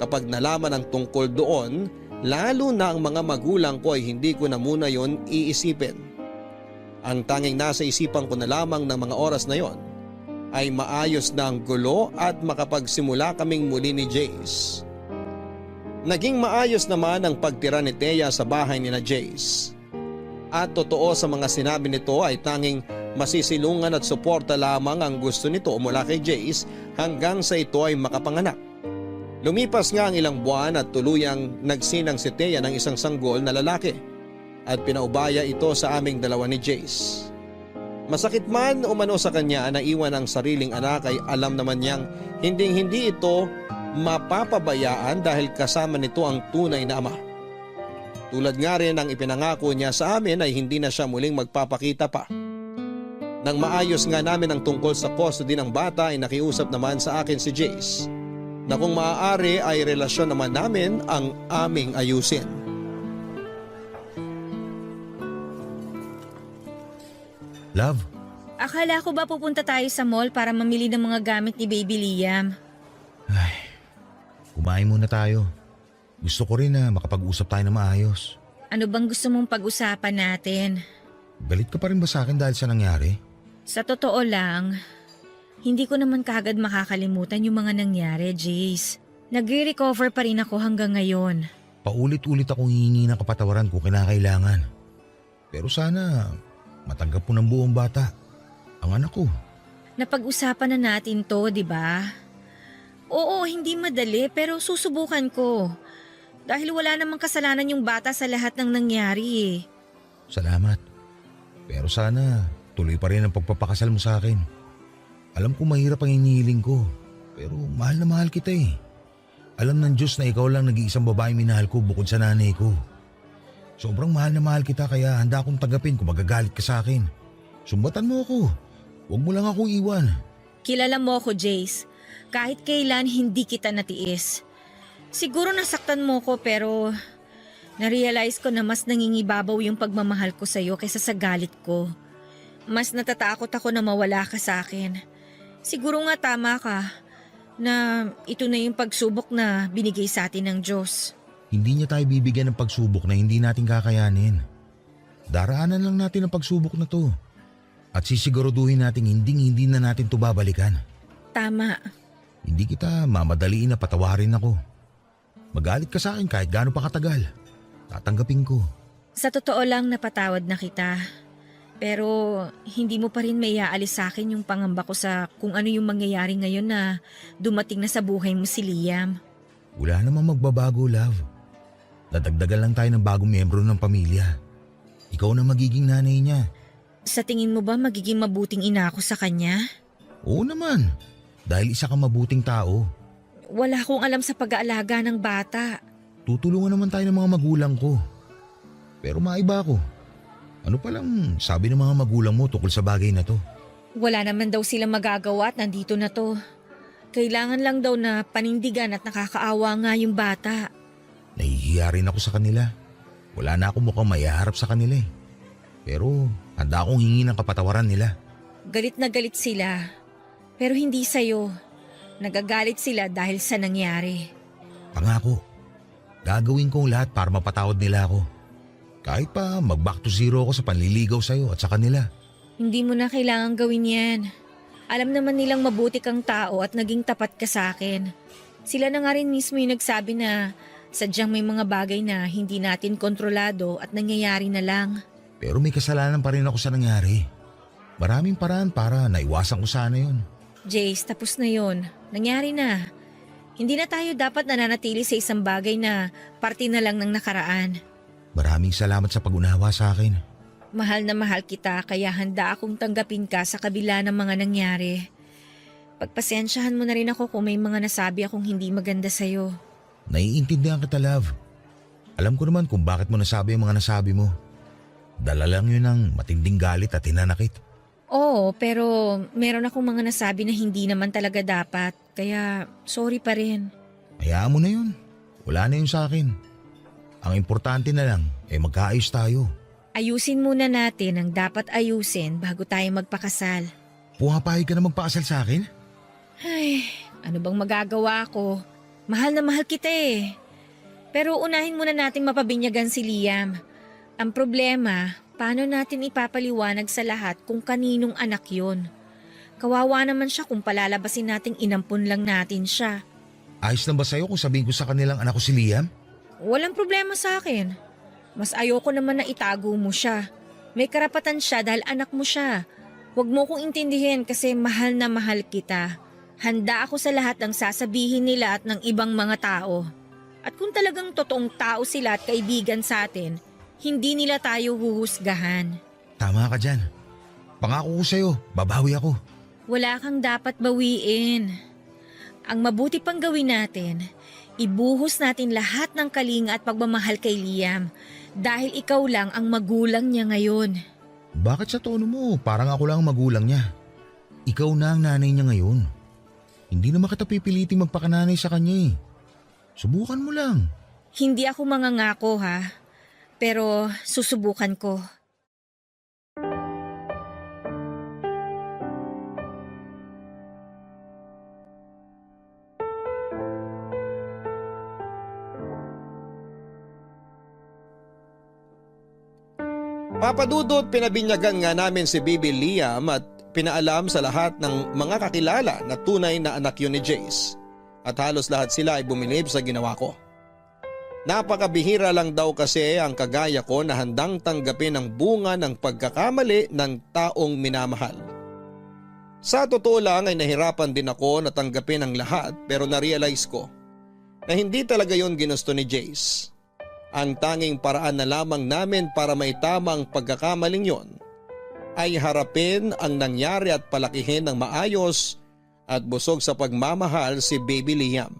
Kapag nalaman ang tungkol doon, lalo na ang mga magulang ko ay hindi ko na muna yon iisipin. Ang tanging nasa isipan ko na lamang ng mga oras na yon ay maayos na ang gulo at makapagsimula kaming muli ni Jace. Naging maayos naman ang pagtira ni Thea sa bahay ni na Jace. At totoo sa mga sinabi nito ay tanging masisilungan at suporta lamang ang gusto nito mula kay Jace hanggang sa ito ay makapanganak. Lumipas nga ang ilang buwan at tuluyang nagsinang si Thea ng isang sanggol na lalaki at pinaubaya ito sa aming dalawa ni Jace. Masakit man umano sa kanya na iwan ang sariling anak ay alam naman niyang hindi ito mapapabayaan dahil kasama nito ang tunay na ama. Tulad nga rin ang ipinangako niya sa amin ay hindi na siya muling magpapakita pa. Nang maayos nga namin ang tungkol sa custody ng bata ay nakiusap naman sa akin si Jace na kung maaari ay relasyon naman namin ang aming ayusin. Love, Akala ko ba pupunta tayo sa mall para mamili ng mga gamit ni Baby Liam? kumain muna tayo. Gusto ko rin na makapag-usap tayo na maayos. Ano bang gusto mong pag-usapan natin? Galit ka pa rin ba sa akin dahil sa nangyari? Sa totoo lang, hindi ko naman kaagad makakalimutan yung mga nangyari, Jace. Nagre-recover pa rin ako hanggang ngayon. Paulit-ulit akong hihingi ng kapatawaran kung kinakailangan. Pero sana matanggap mo ng buong bata. Ang anak ko. Napag-usapan na natin to, di ba? Oo, hindi madali pero susubukan ko. Dahil wala namang kasalanan yung bata sa lahat ng nangyari eh. Salamat. Pero sana tuloy pa rin ang pagpapakasal mo sa akin. Alam ko mahirap ang hinihiling ko. Pero mahal na mahal kita eh. Alam ng Diyos na ikaw lang nag-iisang babaeng minahal ko bukod sa nanay ko. Sobrang mahal na mahal kita kaya handa akong tanggapin kung magagalit ka sa akin. Sumbatan mo ako. Huwag mo lang ako iwan. Kilala mo ako, Jace. Kahit kailan hindi kita natiis. Siguro nasaktan mo ko pero na-realize ko na mas nangingibabaw yung pagmamahal ko sa'yo kaysa sa galit ko. Mas natatakot ako na mawala ka sa akin. Siguro nga tama ka na ito na yung pagsubok na binigay sa atin ng Diyos. Hindi niya tayo bibigyan ng pagsubok na hindi natin kakayanin. Daraanan lang natin ang pagsubok na to. At sisiguraduhin natin hindi na natin to babalikan. Tama. Hindi kita mamadaliin na patawarin ako. Magalit ka sa akin kahit gaano pa katagal. Tatanggapin ko. Sa totoo lang napatawad na kita. Pero hindi mo pa rin may aalis sa akin yung pangamba ko sa kung ano yung mangyayari ngayon na dumating na sa buhay mo si Liam. Wala namang magbabago, love. Dadagdagan lang tayo ng bagong miyembro ng pamilya. Ikaw na magiging nanay niya. Sa tingin mo ba magiging mabuting ina ako sa kanya? Oo naman. Dahil isa kang mabuting tao. Wala akong alam sa pag-aalaga ng bata. Tutulungan naman tayo ng mga magulang ko. Pero maiba ako. Ano palang sabi ng mga magulang mo tungkol sa bagay na to? Wala naman daw sila magagawa at nandito na to. Kailangan lang daw na panindigan at nakakaawa nga yung bata. Nahihiya rin ako sa kanila. Wala na akong mukhang maiharap sa kanila eh. Pero handa akong hingi ng kapatawaran nila. Galit na galit sila. Pero hindi sa'yo. Nagagalit sila dahil sa nangyari. Pangako, gagawin ko ang lahat para mapatawad nila ako. Kahit pa mag-back to zero ako sa panliligaw sa'yo at sa kanila. Hindi mo na kailangan gawin yan. Alam naman nilang mabuti kang tao at naging tapat ka sa akin. Sila na nga rin mismo yung nagsabi na sadyang may mga bagay na hindi natin kontrolado at nangyayari na lang. Pero may kasalanan pa rin ako sa nangyari. Maraming paraan para naiwasan ko sana yun. Jace, tapos na yon. Nangyari na. Hindi na tayo dapat nananatili sa isang bagay na parte na lang ng nakaraan. Maraming salamat sa pag-unawa sa akin. Mahal na mahal kita kaya handa akong tanggapin ka sa kabila ng mga nangyari. Pagpasensyahan mo na rin ako kung may mga nasabi akong hindi maganda sa'yo. Naiintindihan kita, love. Alam ko naman kung bakit mo nasabi ang mga nasabi mo. Dala lang yun ng matinding galit at hinanakit. Oo, pero meron akong mga nasabi na hindi naman talaga dapat. Kaya sorry pa rin. Hayaan mo na yun. Wala na yun sa akin. Ang importante na lang ay magkaayos tayo. Ayusin muna natin ang dapat ayusin bago tayo magpakasal. Pumapayag ka na magpakasal sa akin? Ay, ano bang magagawa ko? Mahal na mahal kita eh. Pero unahin muna nating mapabinyagan si Liam. Ang problema, paano natin ipapaliwanag sa lahat kung kaninong anak yon? Kawawa naman siya kung palalabasin nating inampun lang natin siya. Ayos lang ba sa'yo kung sabihin ko sa kanilang anak ko si Liam? Walang problema sa akin. Mas ayoko naman na itago mo siya. May karapatan siya dahil anak mo siya. Huwag mo kong intindihin kasi mahal na mahal kita. Handa ako sa lahat ng sasabihin nila at ng ibang mga tao. At kung talagang totoong tao sila at kaibigan sa atin, hindi nila tayo huhusgahan. Tama ka dyan. Pangako ko sa'yo, babawi ako. Wala kang dapat bawiin. Ang mabuti pang gawin natin, ibuhos natin lahat ng kalinga at pagmamahal kay Liam dahil ikaw lang ang magulang niya ngayon. Bakit sa tono mo? Parang ako lang ang magulang niya. Ikaw na ang nanay niya ngayon. Hindi naman kita pipiliting magpakananay sa kanya eh. Subukan mo lang. Hindi ako mangangako ha, pero susubukan ko. Papadudot, pinabinyagan nga namin si Bibi Liam at pinaalam sa lahat ng mga kakilala na tunay na anak yun ni Jace. At halos lahat sila ay bumilib sa ginawa ko. Napakabihira lang daw kasi ang kagaya ko na handang tanggapin ang bunga ng pagkakamali ng taong minamahal. Sa totoo lang ay nahirapan din ako na tanggapin ang lahat pero na-realize ko na hindi talaga yon ginusto ni Jace. Ang tanging paraan na lamang namin para maitama ang pagkakamaling yon ay harapin ang nangyari at palakihin ng maayos at busog sa pagmamahal si Baby Liam.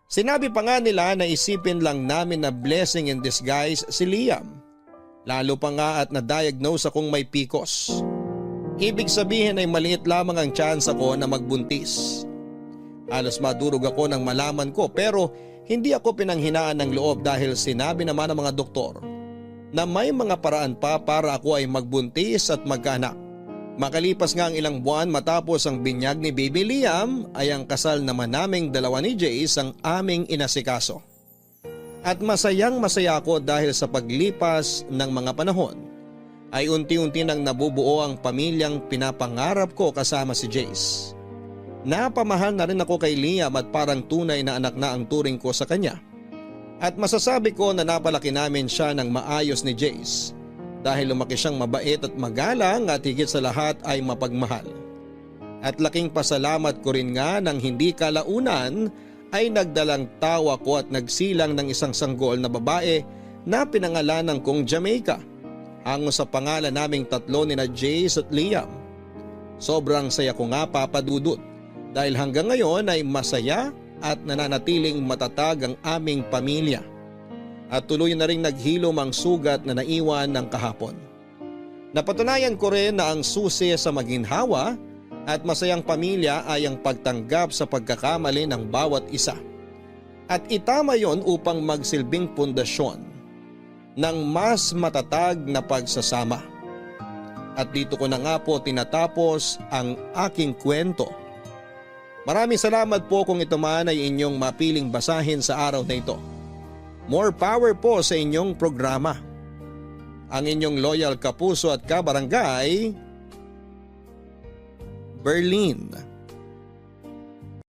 Sinabi pa nga nila na isipin lang namin na blessing in disguise si Liam. Lalo pa nga at na-diagnose akong may PCOS. Ibig sabihin ay maliit lamang ang chance ako na magbuntis. Halos madurog ako nang malaman ko pero hindi ako pinanghinaan ng loob dahil sinabi naman ng mga doktor na may mga paraan pa para ako ay magbuntis at magkaanak. Makalipas nga ang ilang buwan matapos ang binyag ni Baby Liam ay ang kasal naman naming dalawa ni Jace ang aming inasikaso. At masayang masaya ako dahil sa paglipas ng mga panahon ay unti-unti nang nabubuo ang pamilyang pinapangarap ko kasama si Jace. Napamahal na rin ako kay Liam at parang tunay na anak na ang turing ko sa kanya. At masasabi ko na napalaki namin siya ng maayos ni Jace dahil lumaki siyang mabait at magalang at higit sa lahat ay mapagmahal. At laking pasalamat ko rin nga nang hindi kalaunan ay nagdalang tawa ko at nagsilang ng isang sanggol na babae na pinangalanan kong Jamaica. Hango sa pangalan naming tatlo ni na Jace at Liam. Sobrang saya ko nga papadudot. Dahil hanggang ngayon ay masaya at nananatiling matatag ang aming pamilya. At tuloy na ring naghilom ang sugat na naiwan ng kahapon. Napatunayan ko rin na ang susi sa maginhawa at masayang pamilya ay ang pagtanggap sa pagkakamali ng bawat isa. At itama yon upang magsilbing pundasyon ng mas matatag na pagsasama. At dito ko na nga po tinatapos ang aking kwento. Maraming salamat po kung ito man ay inyong mapiling basahin sa araw na ito. More power po sa inyong programa. Ang inyong loyal kapuso at kabarangay, Berlin.